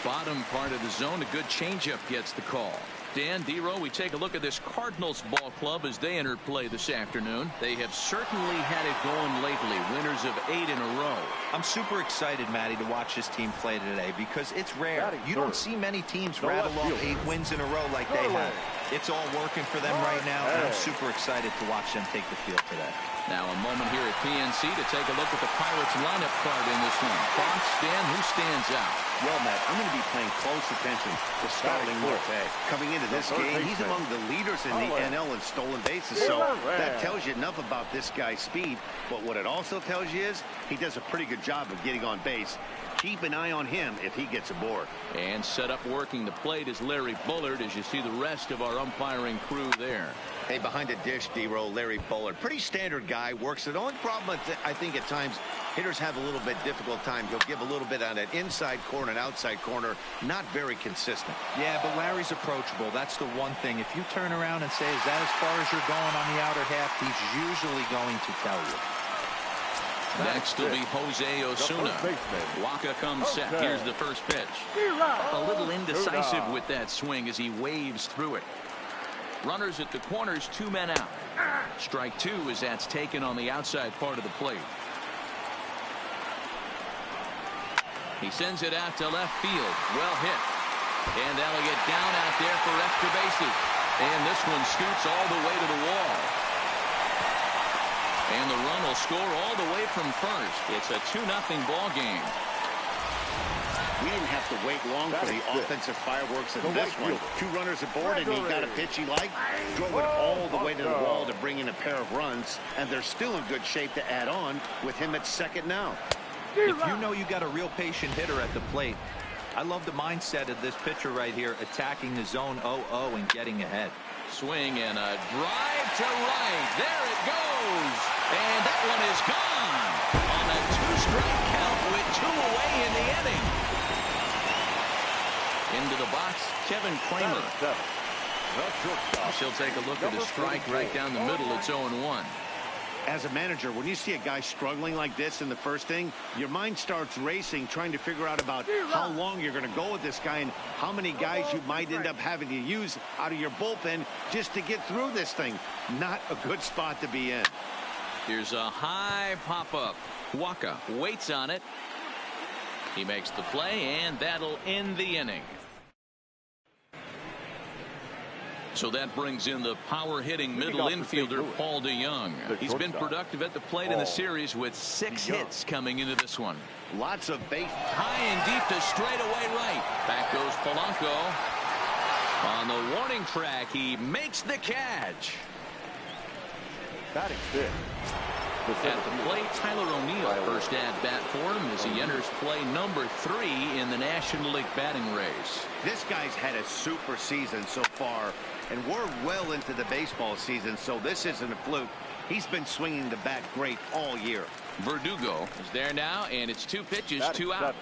Bottom part of the zone, a good changeup gets the call. Dan, D-Row, we take a look at this Cardinals ball club as they enter play this afternoon. They have certainly had it going lately. Winners of 8 in a row. I'm super excited, Matty, to watch this team play today because it's rare. You don't see many teams rattle off 8 wins in a row like they have. It's all working for them right now, and I'm super excited to watch them take the field today. Now a moment here at PNC to take a look at the Pirates lineup card in this one. Thoughts, Dan, who stands out? Well, Matt, I'm going to be paying close attention to Starling Marte. Coming into this game, he's among the leaders in the NL in stolen bases, so that tells you enough about this guy's speed. But what it also tells you is he does a pretty good job of getting on base. Keep an eye on him if he gets aboard. And set up working the plate is Larry Bullard as you see the rest of our umpiring crew there. Hey, behind the dish, D-Row, Larry Bullard. Pretty standard guy, works it. The only problem I think at times hitters have a little bit difficult time. He'll give a little bit on that inside corner and outside corner. Not very consistent. Yeah, but Larry's approachable. That's the one thing. If you turn around and say, is that as far as you're going on the outer half, he's usually going to tell you. Next will be Jose Osuna. Waka comes set. Here's the first pitch. A little indecisive with that swing as he waves through it. Runners at the corners, 2 men out. Strike 2 as that's taken on the outside part of the plate. He sends it out to left field. Well hit. And Elliott down out there for extra bases. And this one scoots all the way to the wall. And the run will score all the way from first. It's a 2-0 ball game. We didn't have to wait long for the offensive fireworks in this one. 2 runners aboard, and he got a pitch he liked. Drove it all the way to the wall to bring in a pair of runs, and they're still in good shape to add on with him at second now. If you know you got a real patient hitter at the plate, I love the mindset of this pitcher right here, attacking the zone 0-0 and getting ahead. Swing and a drive to right. There it goes. And that one is gone on a 2-strike count with 2 away in the inning. Into the box, Kevin Kramer. She'll take a look at the strike right down the middle. It's 0-1. As a manager, when you see a guy struggling like this in the first inning, your mind starts racing, trying to figure out about how long you're going to go with this guy and how many guys you might end up having to use out of your bullpen just to get through this thing. Not a good spot to be in. Here's a high pop-up. Waka waits on it. He makes the play, and that'll end the inning. So that brings in the power-hitting middle infielder, Paul DeYoung. He's been productive at the plate in the series with 6 hits coming into this one. Lots of base. High and deep to straightaway right. Back goes Polanco. On the warning track, he makes the catch. Batting fifth. At the plate, Tyler O'Neill first at bat for him as he enters play number 3 in the National League batting race. This guy's had a super season so far, and we're well into the baseball season, so this isn't a fluke. He's been swinging the bat great all year. Verdugo is there now, and it's 2 pitches, 2 out.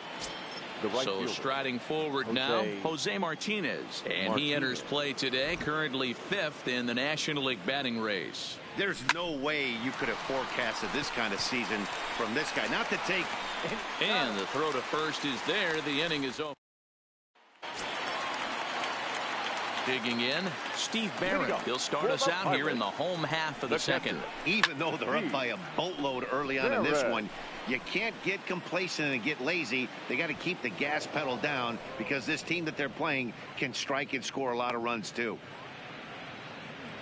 So striding forward now, Jose Martinez. And he enters play today, currently 5th in the National League batting race. There's no way you could have forecasted this kind of season from this guy. Not to take. And the throw to first is there. The inning is over. Digging in, Steve Barron. He'll start us out here in the home half of the second. Even though they're up by a boatload early on in this one, you can't get complacent and get lazy. They got to keep the gas pedal down because this team that they're playing can strike and score a lot of runs too.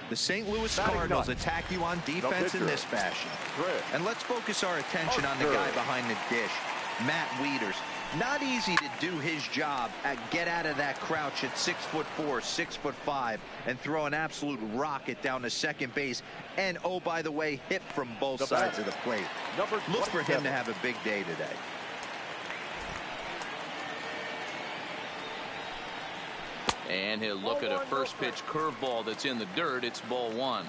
The St. Louis Cardinals attack you on defense in this fashion. And let's focus our attention on the guy behind the dish, Matt Wieters. Not easy to do his job at get out of that crouch at 6'4", 6'5", and throw an absolute rocket down to second base. And, oh, by the way, hit from both sides of the plate. Look for him to have a big day today. And he'll look at a first pitch curveball that's in the dirt. It's ball 1.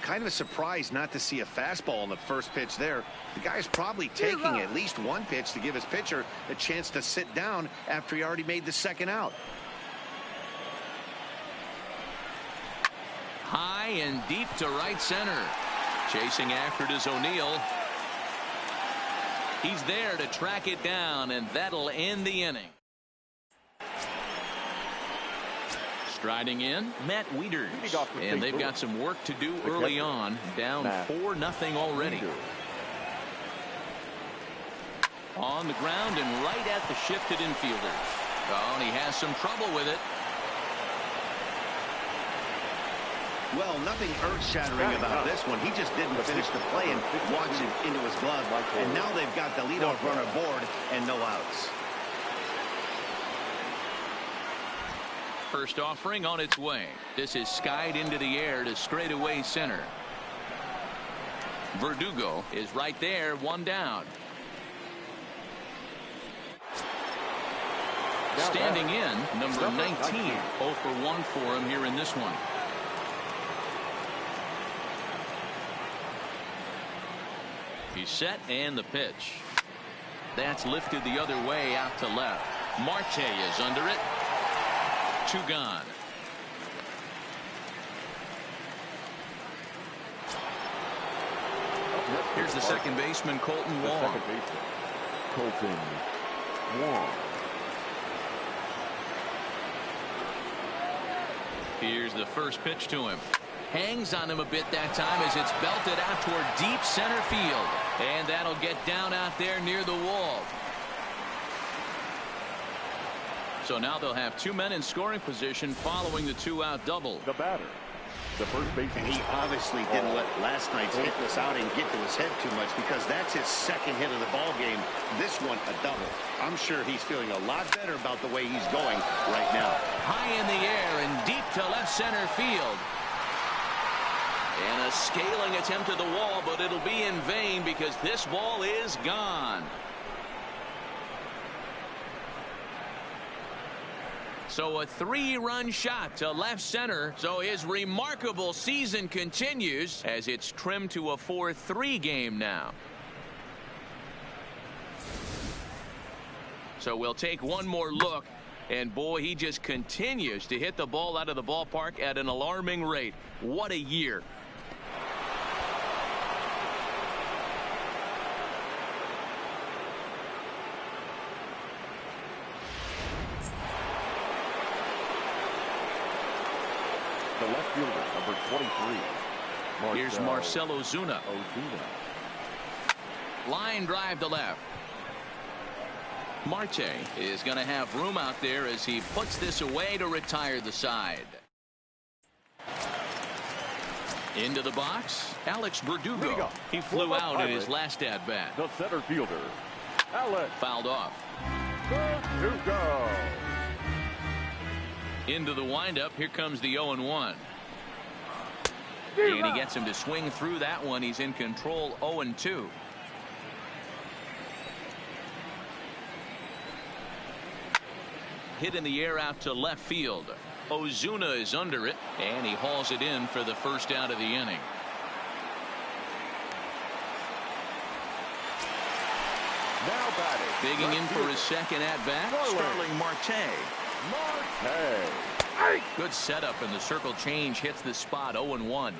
Kind of a surprise not to see a fastball on the first pitch there. The guy's probably taking at least one pitch to give his pitcher a chance to sit down after he already made the second out. High and deep to right center. Chasing after it is O'Neill. He's there to track it down, and that'll end the inning. Striding in, Matt Wieters. And they've got some work to do early on. Down 4-0 already. On the ground and right at the shifted infielders. Oh, and he has some trouble with it. Well, nothing earth-shattering about this one. He just didn't finish the play and watch it into his glove. And now they've got the leadoff runner aboard and no outs. First offering on its way. This is skied into the air to straightaway center. Verdugo is right there, 1 down. Standing in, number 19. 0 for 1 for him here in this one. He's set and the pitch. That's lifted the other way out to left. Marte is under it. 2 gone. Here's the second baseman, Colton Wong. Here's the first pitch to him. Hangs on him a bit that time as it's belted out toward deep center field. And that'll get down out there near the wall. So now they'll have 2 men in scoring position following the 2-out double. The batter, the first baseman. And he obviously didn't let last night's hitless outing get to his head too much because that's his second hit of the ball game. This one a double. I'm sure he's feeling a lot better about the way he's going right now. High in the air and deep to left center field. And a scaling attempt at the wall, but it'll be in vain because this ball is gone. So a 3-run shot to left center. So his remarkable season continues as it's trimmed to a 4-3 game now. So we'll take one more look. And boy, he just continues to hit the ball out of the ballpark at an alarming rate. What a year. The left fielder, number 23. Here's Marcell Ozuna. Line drive to left. Marte is going to have room out there as he puts this away to retire the side. Into the box, Alex Verdugo. He flew out in his last at-bat. The center fielder, Alex. Fouled off. Verdugo. Into the windup. Here comes the 0-1. And he gets him to swing through that one. He's in control, 0-2. Hit in the air out to left field. Ozuna is under it, and he hauls it in for the first out of the inning. Now batting. Digging in for his second at-bat, Starling Marte. Good setup, and the circle change hits the spot. 0-1.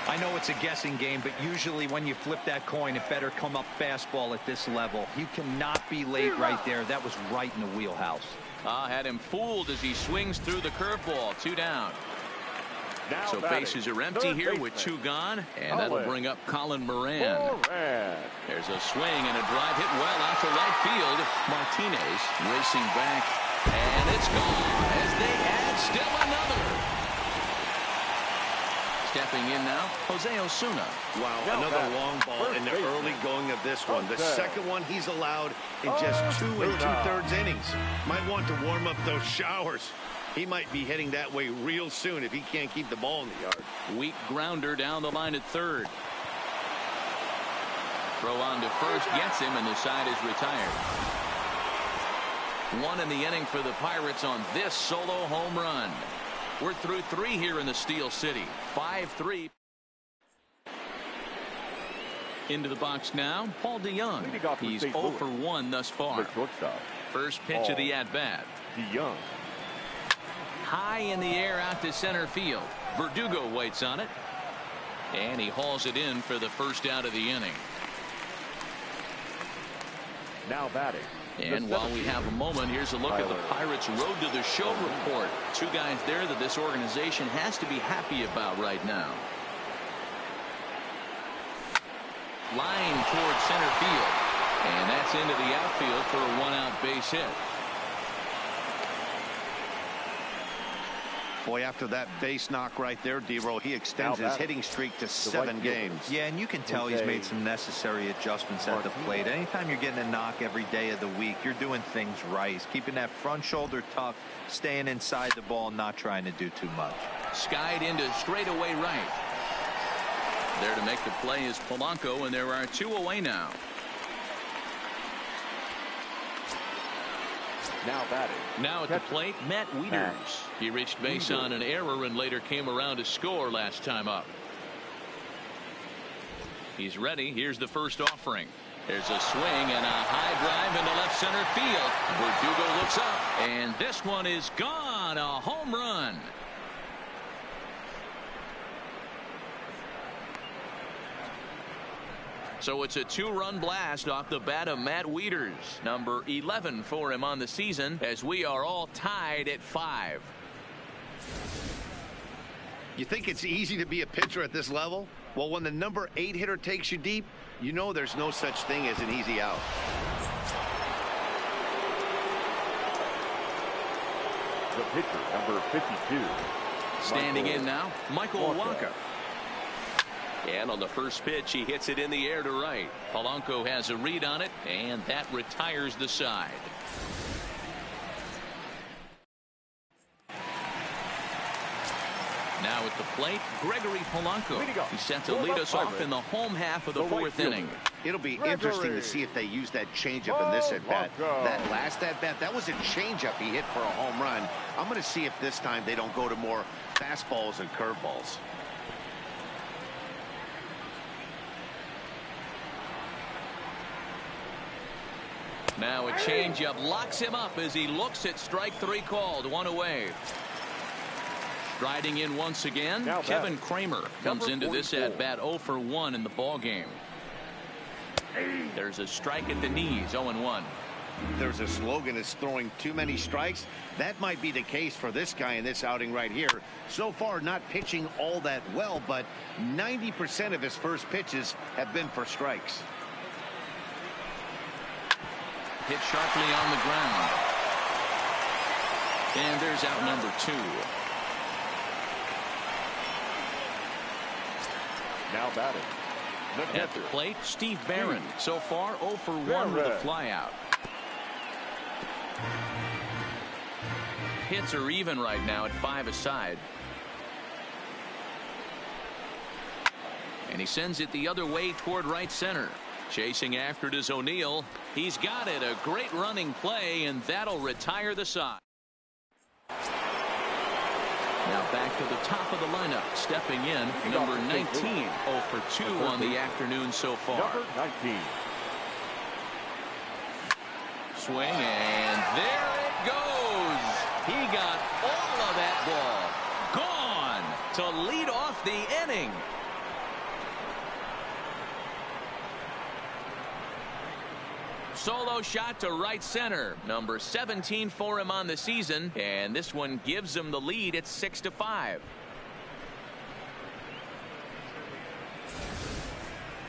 I know it's a guessing game, but usually when you flip that coin, it better come up fastball at this level. You cannot be late right there. That was right in the wheelhouse. Had him fooled as he swings through the curveball. 2 down. So bases are empty here with 2 gone, and that'll bring up Colin Moran. There's a swing and a drive hit well out to right field. Martinez racing back, and it's gone as they add still another. Stepping in now, Jose Osuna. Wow, another long ball in the early going of this one. The second one he's allowed in just 2 2/3 innings. Might want to warm up those showers. He might be heading that way real soon if he can't keep the ball in the yard. Weak grounder down the line at third. Throw on to first, gets him, and the side is retired. 1 in the inning for the Pirates on this solo home run. We're through 3 here in the Steel City. 5-3. Into the box now, Paul DeYoung. He's 0 for 1 thus far. First pitch of the at-bat. DeYoung. High in the air out to center field. Verdugo waits on it. And he hauls it in for the first out of the inning. Now batting. And while we have a moment, here's a look at the Pirates' Road to the Show report. 2 guys there that this organization has to be happy about right now. Line towards center field. And that's into the outfield for a 1-out base hit. Boy, after that base knock right there, D-Roll, he extends his hitting streak to 7 games. Yeah, and you can tell he's made some necessary adjustments at the plate. Anytime you're getting a knock every day of the week, you're doing things right. He's keeping that front shoulder tough, staying inside the ball, not trying to do too much. Skied into straightaway right. There to make the play is Polanco, and there are 2 away now. Now batting. Now at the plate, Matt Wieters. He reached base on an error and later came around to score last time up. He's ready. Here's the first offering. There's a swing and a high drive into left center field. Verdugo looks up, and this one is gone. A home run. So it's a 2-run blast off the bat of Matt Wieters. Number 11 for him on the season, as we are all tied at 5. You think it's easy to be a pitcher at this level? Well, when the number 8 hitter takes you deep, you know there's no such thing as an easy out. The pitcher, number 52. Standing in now, Michael Wacha. And on the first pitch, he hits it in the air to right. Polanco has a read on it, and that retires the side. Now at the plate, Gregory Polanco. He's set to lead us off in the home half of the 4th inning. It'll be interesting to see if they use that changeup in this at-bat. That last at-bat, that was a changeup he hit for a home run. I'm going to see if this time they don't go to more fastballs and curveballs. Now a changeup locks him up as he looks at strike 3 called. 1 away. Striding in once again, Kevin Kramer comes into this at bat 0 for 1 in the ball game. There's a strike at the knees. 0-1. There's a slogan, is throwing too many strikes. That might be the case for this guy in this outing right here. So far not pitching all that well, but 90% of his first pitches have been for strikes. Hit sharply on the ground. And there's out number 2. Now batting. At the plate, Steve Barron. So far 0 for 1 with a flyout. Hits are even right now at 5 aside. And he sends it the other way toward right center. Chasing after it is O'Neill. He's got it. A great running play, and that'll retire the side. Now back to the top of the lineup. Stepping in, number 19. 0 for 2 on the afternoon so far. Number 19. Swing, and there it goes. He got all of that ball. Gone to lead off the inning. Solo shot to right center. Number 17 for him on the season, and this one gives him the lead. It's 6-5.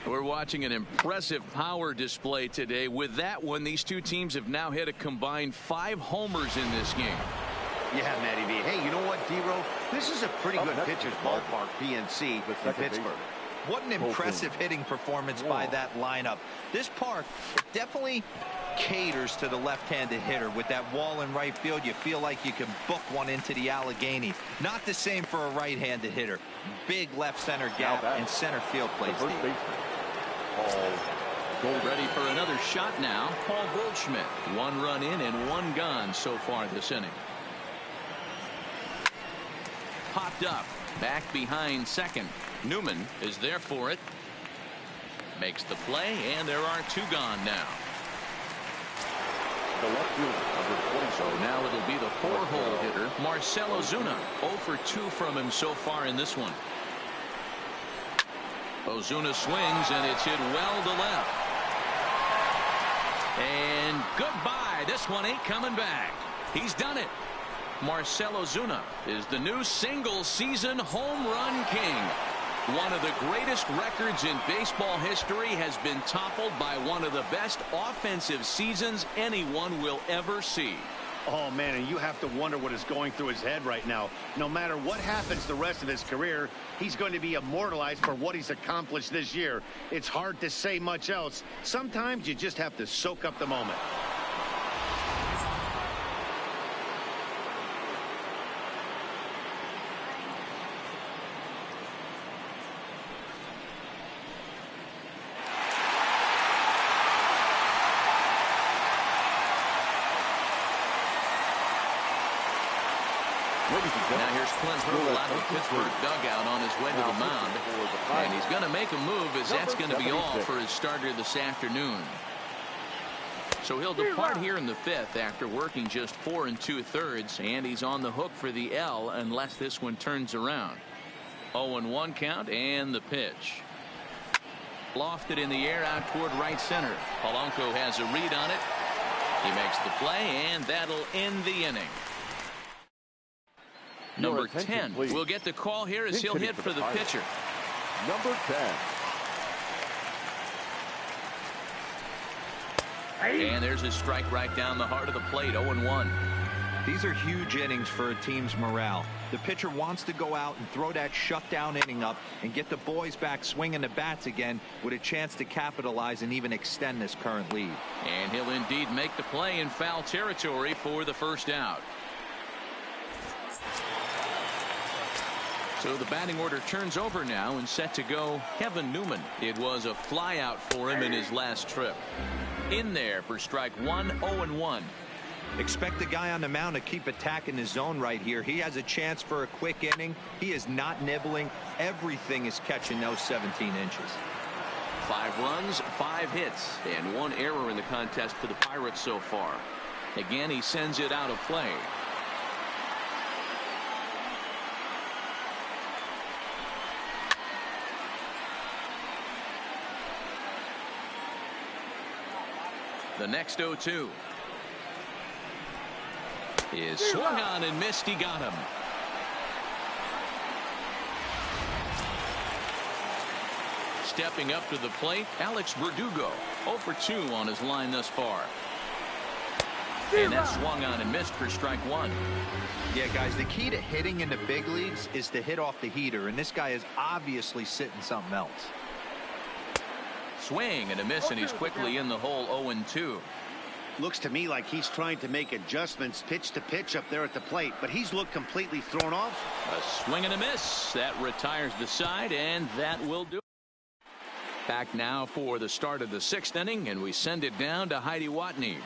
We're watching an impressive power display today. With that one, these two teams have now hit a combined 5 homers in this game. Yeah, Matty V. Hey, you know what, D-Row? This is a pretty good pitcher's ballpark, PNC, in Pittsburgh. What an impressive hitting performance by that lineup. This park definitely caters to the left-handed hitter. With that wall in right field, you feel like you can book one into the Allegheny. Not the same for a right-handed hitter. Big left center gap and center field plays. Ready for another shot now. Paul Goldschmidt. 1 run in and 1 gone so far this inning. Popped up. Back behind second. Newman is there for it. Makes the play, and there are 2 gone now. The left fielder, number 20. So now it'll be the 4-hole hitter, Marcell Ozuna. 0 for 2 from him so far in this one. Ozuna swings, and it's hit well to left. And goodbye. This one ain't coming back. He's done it. Marcell Ozuna is the new single-season home run king. One of the greatest records in baseball history has been toppled by one of the best offensive seasons anyone will ever see. Oh, man, and you have to wonder what is going through his head right now. No matter what happens the rest of his career, he's going to be immortalized for what he's accomplished this year. It's hard to say much else. Sometimes you just have to soak up the moment. Now here's Clint Hurdle out of the Pittsburgh dugout on his way to the mound. And he's going to make a move, as that's going to be all for his starter this afternoon. So he'll depart here in the 5th after working just 4 2/3, and he's on the hook for the L unless this one turns around. 0-1 count, and the pitch. Lofted in the air out toward right center. Polanco has a read on it. He makes the play, and that'll end the inning. Number 10 will get the call here as he'll hit for the pitcher. Number 10. And there's a strike right down the heart of the plate. 0-1. These are huge innings for a team's morale. The pitcher wants to go out and throw that shutdown inning up and get the boys back swinging the bats again with a chance to capitalize and even extend this current lead. And he'll indeed make the play in foul territory for the first out. So the batting order turns over now, and set to go Kevin Newman. It was a flyout for him in his last trip. In there for strike 1, 0-1. Expect the guy on the mound to keep attacking his zone right here. He has a chance for a quick inning. He is not nibbling. Everything is catching those 17 inches. 5 runs, 5 hits, and 1 error in the contest for the Pirates so far. Again, he sends it out of play. The next 0-2 is swung on and missed. He got him. Stepping up to the plate, Alex Verdugo. 0 for 2 on his line thus far. And that swung on and missed for strike 1. Yeah, guys, the key to hitting in the big leagues is to hit off the heater, and this guy is obviously sitting something else. Swing and a miss, and he's quickly in the hole. 0-2. Looks to me like he's trying to make adjustments pitch to pitch up there at the plate, but he's looked completely thrown off. A swing and a miss. That retires the side, and that will do it. Back now for the start of the 6th inning, and we send it down to Heidi Watney.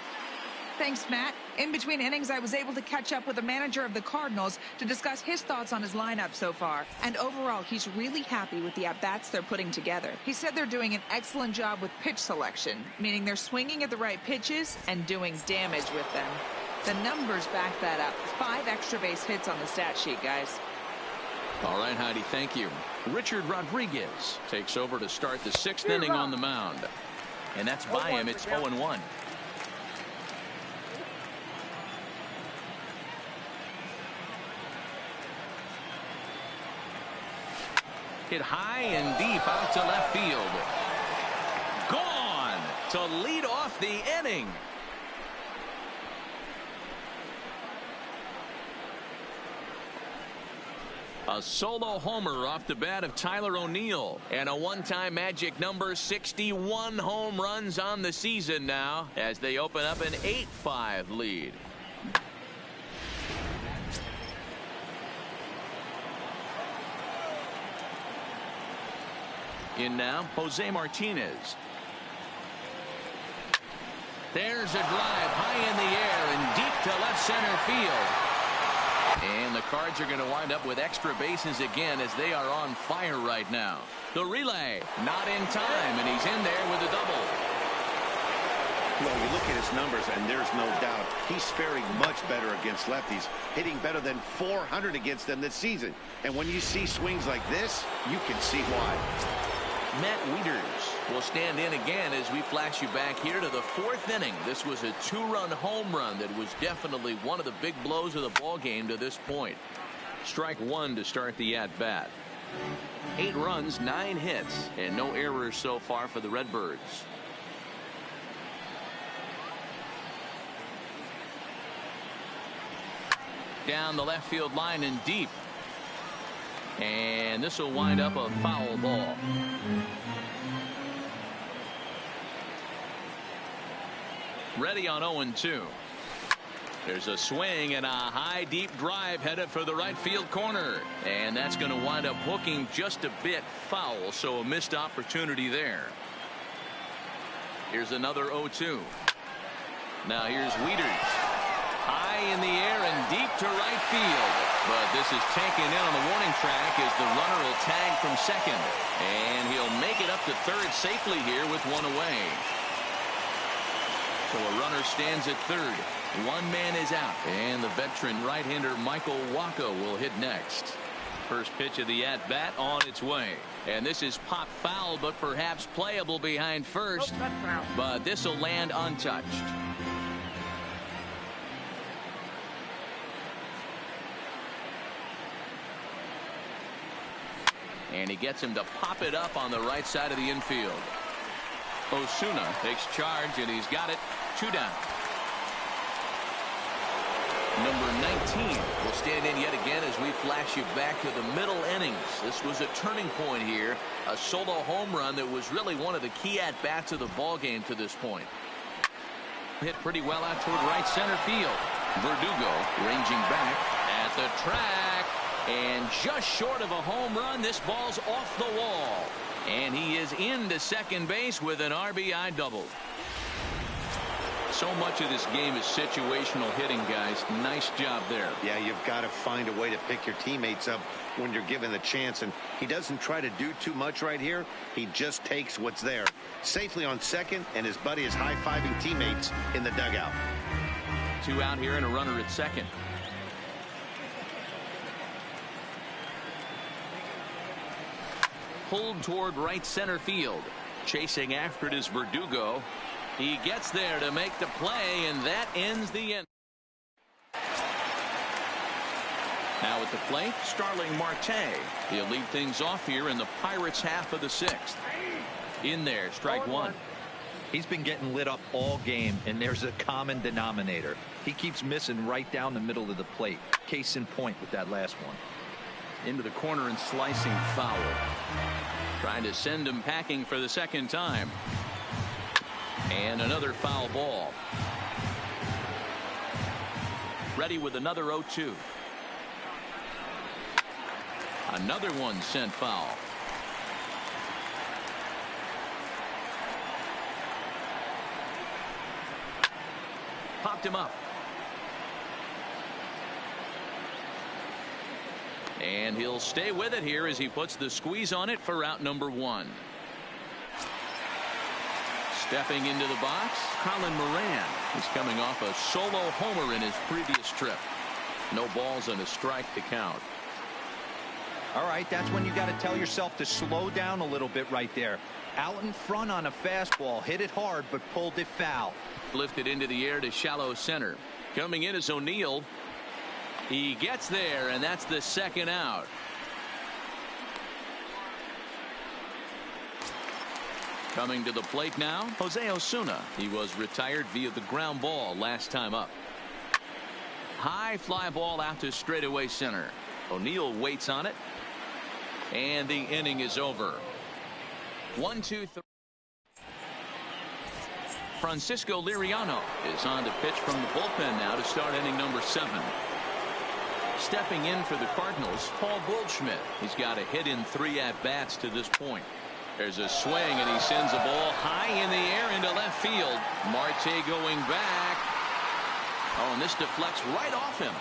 Thanks, Matt. In between innings, I was able to catch up with the manager of the Cardinals to discuss his thoughts on his lineup so far. And overall, he's really happy with the at-bats they're putting together. He said they're doing an excellent job with pitch selection, meaning they're swinging at the right pitches and doing damage with them. The numbers back that up. 5 extra base hits on the stat sheet, guys. All right, Heidi, thank you. Richard Rodriguez takes over to start the 6th inning on the mound. And that's by him. It's 0-1. Hit high and deep out to left field. Gone to lead off the inning. A solo homer off the bat of Tyler O'Neill, and a one-time magic number, 61 home runs on the season now as they open up an 8-5 lead. In now, Jose Martinez. There's a drive high in the air and deep to left center field. And the Cards are going to wind up with extra bases again as they are on fire right now. The relay, not in time, and he's in there with a double. Well, you look at his numbers, and there's no doubt he's faring much better against lefties, hitting better than 400 against them this season. And when you see swings like this, you can see why. Matt Wieters will stand in again as we flash you back here to the 4th inning. This was a 2-run home run that was definitely one of the big blows of the ball game to this point. Strike 1 to start the at-bat. 8 runs, 9 hits, and no errors so far for the Redbirds. Down the left field line and deep. And this will wind up a foul ball. Ready on 0-2. There's a swing and a high deep drive headed for the right field corner. And that's going to wind up hooking just a bit foul, so a missed opportunity there. Here's another 0-2. Now here's Wieters. High in the air and deep to right field. But this is taken in on the warning track as the runner will tag from second. And he'll make it up to third safely here with 1 away. So a runner stands at third. 1 man is out. And the veteran right-hander Michael Wacha will hit next. First pitch of the at-bat on its way. And this is pop foul, but perhaps playable behind first. But this will land untouched. And he gets him to pop it up on the right side of the infield. Osuna takes charge, and he's got it. 2 down. Number 19 will stand in yet again as we flash you back to the middle innings. This was a turning point here. A solo home run that was really one of the key at-bats of the ball game to this point. Hit pretty well out toward right center field. Verdugo ranging back at the track. And just short of a home run, this ball's off the wall. And he is into second base with an RBI double. So much of this game is situational hitting, guys. Nice job there. Yeah, you've got to find a way to pick your teammates up when you're given the chance. And he doesn't try to do too much right here. He just takes what's there. Safely on second, and his buddy is high-fiving teammates in the dugout. 2 out here and a runner at second. Pulled toward right center field. Chasing after it is Verdugo. He gets there to make the play, and that ends the inning. Now at the plate, Starling Marte. He'll lead things off here in the Pirates' half of the 6th. In there, strike 1. He's been getting lit up all game, and there's a common denominator. He keeps missing right down the middle of the plate. Case in point with that last one. Into the corner and slicing foul. Trying to send him packing for the second time. And another foul ball. Ready with another 0-2. Another one sent foul. Popped him up. And he'll stay with it here as he puts the squeeze on it for out number 1. Stepping into the box, Colin Moran. He's coming off a solo homer in his previous trip. No balls and a strike to count. All right, that's when you got to tell yourself to slow down a little bit right there. Out in front on a fastball, hit it hard, but pulled it foul. Lifted into the air to shallow center. Coming in is O'Neill. He gets there, and that's the second out. Coming to the plate now, Jose Osuna. He was retired via the ground ball last time up. High fly ball out to straightaway center. O'Neill waits on it. And the inning is over. 1, 2, 3. Francisco Liriano is on to pitch from the bullpen now to start inning number 7. Stepping in for the Cardinals, Paul Goldschmidt. He's got a hit in 3 at-bats to this point. There's a swing, and he sends a ball high in the air into left field. Marte going back. Oh, and this deflects right off him.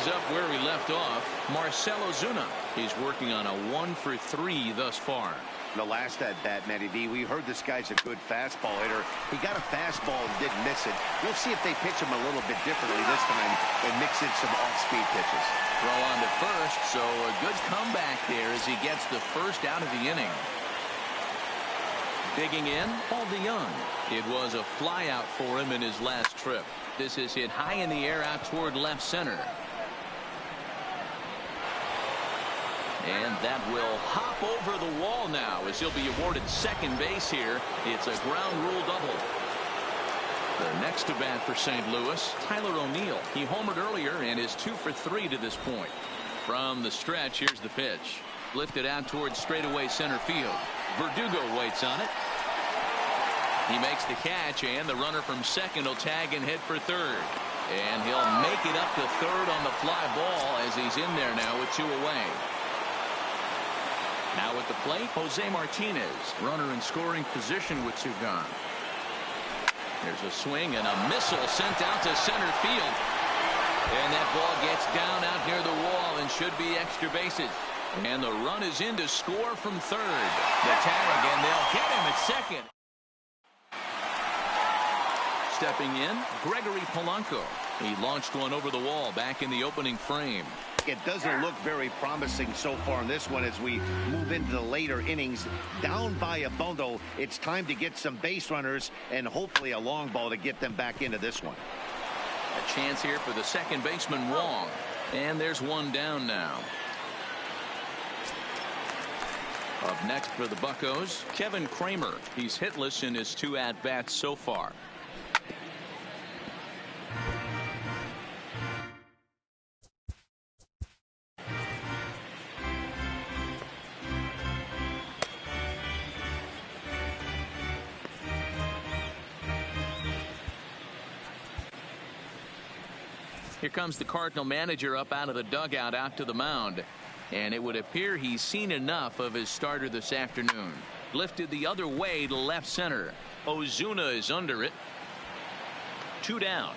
Up where we left off, Marcell Ozuna. He's working on a 1 for 3 thus far. The last at bat, Matty V, we heard this guy's a good fastball hitter. He got a fastball and didn't miss it. We'll see if they pitch him a little bit differently this time and mix in some off-speed pitches. Throw on to first, so a good comeback there as he gets the first out of the inning. Digging in, Paul DeYoung. It was a fly out for him in his last trip. This is hit high in the air out toward left center. And that will hop over the wall now as he'll be awarded second base here. It's a ground rule double. The next to bat for St. Louis, Tyler O'Neill. He homered earlier and is 2 for 3 to this point. From the stretch, here's the pitch. Lifted out towards straightaway center field. Verdugo waits on it. He makes the catch, and the runner from second will tag and head for third. And he'll make it up to third on the fly ball as he's in there now with 2 away. Now at the plate, Jose Martinez, runner in scoring position with 2 gone. There's a swing and a missile sent out to center field. And that ball gets down out near the wall and should be extra bases. And the run is in to score from third. The tag, and they'll get him at second. Stepping in, Gregory Polanco. He launched one over the wall back in the opening frame. It doesn't look very promising so far in this one as we move into the later innings. Down by a bundle, it's time to get some base runners and hopefully a long ball to get them back into this one. A chance here for the second baseman, Wong. And there's one down now. Up next for the Buccos, Kevin Kramer. He's hitless in his 2 at-bats so far. Here comes the Cardinal manager up out of the dugout out to the mound. And it would appear he's seen enough of his starter this afternoon. Lifted the other way to left center. Ozuna is under it. 2 down.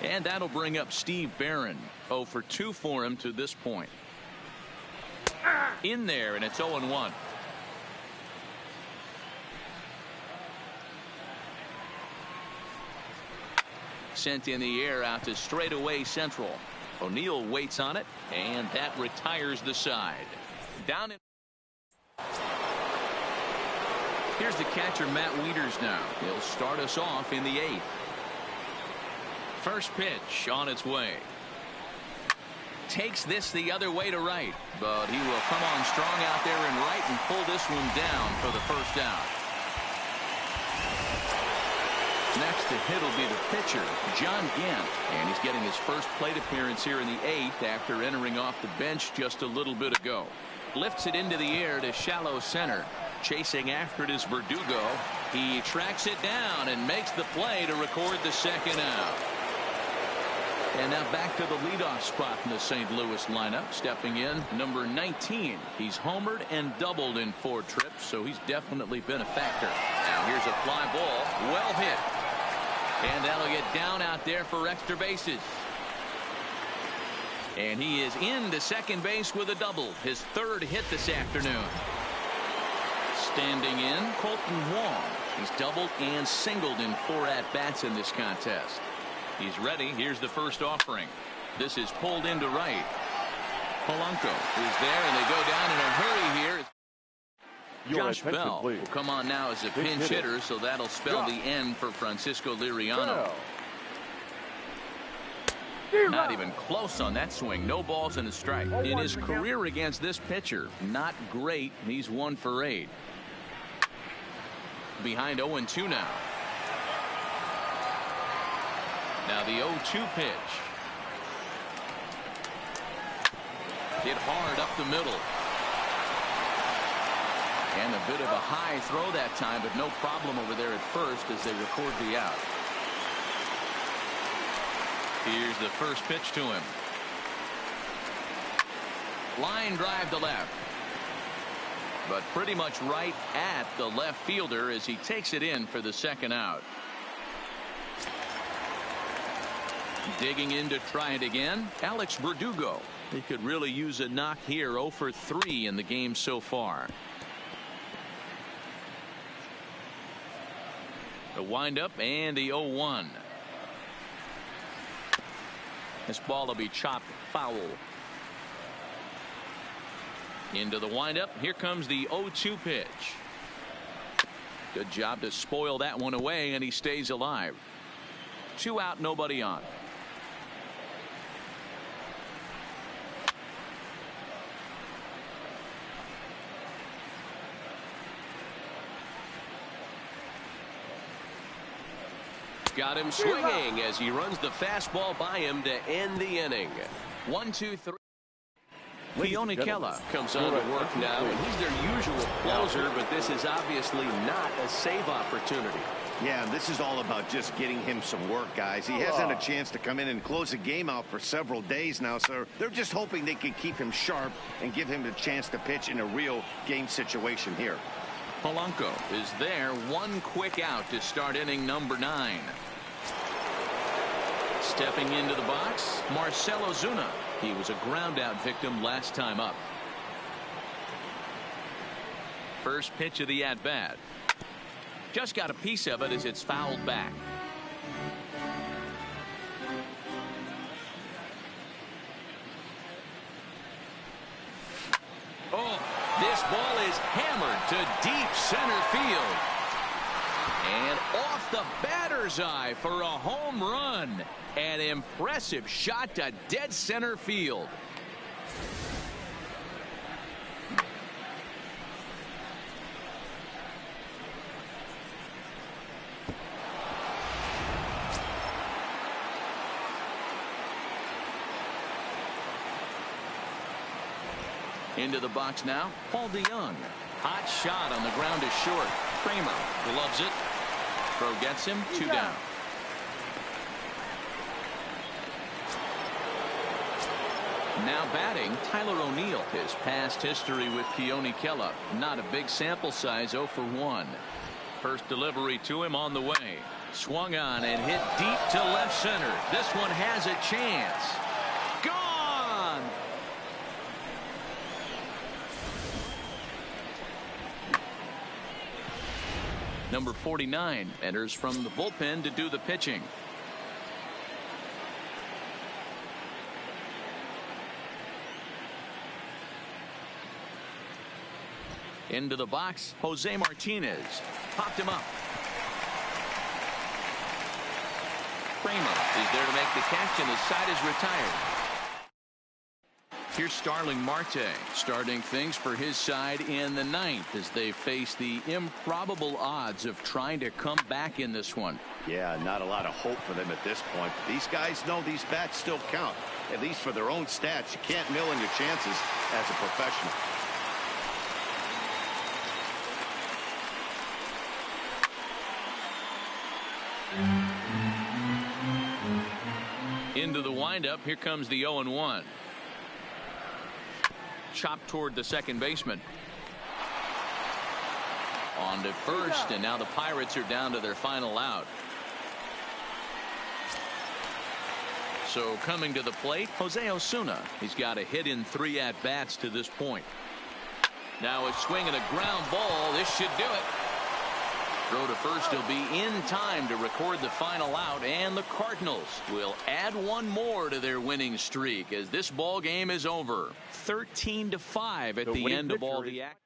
And that'll bring up Steve Barron. 0 for 2 for him to this point. In there, and it's 0-1. Sent in the air out to straightaway central. O'Neill waits on it, and that retires the side. Down in. Here's the catcher, Matt Wieters now. He'll start us off in the 8th. First pitch on its way. Takes this the other way to right, but he will come on strong out there in right and pull this one down for the first out. Next to hit will be the pitcher, John Gant. And he's getting his first plate appearance here in the 8th after entering off the bench just a little bit ago. Lifts it into the air to shallow center. Chasing after it is Verdugo. He tracks it down and makes the play to record the second out. And now back to the leadoff spot in the St. Louis lineup. Stepping in, number 19. He's homered and doubled in 4 trips, so he's definitely been a factor. Now here's a fly ball, well hit. And that'll get down out there for extra bases. And he is into second base with a double. His 3rd hit this afternoon. Standing in, Colton Wong. He's doubled and singled in 4 at-bats in this contest. He's ready. Here's the first offering. This is pulled into right. Polanco is there, and they go down in a hurry here. Josh Bell will come on now as a pinch hitter, so that'll spell the end for Francisco Liriano. Not even close on that swing. No balls and a strike. In his career against this pitcher, not great. He's 1 for 8. Behind 0-2 now. Now the 0-2 pitch. Hit hard up the middle. And a bit of a high throw that time, but no problem over there at first as they record the out. Here's the first pitch to him. Line drive to left. But pretty much right at the left fielder as he takes it in for the second out. Digging in to try it again, Alex Verdugo. He could really use a knock here. 0 for 3 in the game so far. The windup and the 0-1. This ball will be chopped foul. Into the windup. Here comes the 0-2 pitch. Good job to spoil that one away, and he stays alive. 2 out, nobody on. Got him swinging as he runs the fastball by him to end the inning. 1-2-3. Keone Kela comes on to work now, and he's their usual closer, but this is obviously not a save opportunity. Yeah, this is all about just getting him some work, guys. He hasn't a chance to come in and close the game out for several days now, so they're just hoping they can keep him sharp and give him the chance to pitch in a real game situation here. Polanco is there. 1 quick out to start inning number 9. Stepping into the box, Marcell Ozuna. He was a ground out victim last time up. First pitch of the at bat. Just got a piece of it as it's fouled back. Oh, this ball is hammered to deep center field. And off the batter's eye for a home run. An impressive shot to dead center field. Into the box now, Paul DeYoung. Hot shot on the ground is short. Kramer gloves it. Throw gets him. 2 down. Now batting, Tyler O'Neill. His past history with Keone Kela. Not a big sample size, 0 for 1. First delivery to him on the way. Swung on and hit deep to left center. This one has a chance. Gone! Number 49 enters from the bullpen to do the pitching. Into the box, Jose Martinez. Popped him up. Kramer is there to make the catch, and his side is retired. Here's Starling Marte starting things for his side in the ninth as they face the improbable odds of trying to come back in this one. Yeah, not a lot of hope for them at this point. These guys know these bats still count, at least for their own stats. You can't mill in your chances as a professional. Into the windup. Here comes the 0-1. Chopped toward the second baseman. On to first, and now the Pirates are down to their final out. So coming to the plate, Jose Osuna. He's got a hit in 3 at-bats to this point. Now a swing and a ground ball. This should do it. Throw to first. He'll be in time to record the final out, and the Cardinals will add one more to their winning streak as this ball game is over. 13-5 at the end of all the action.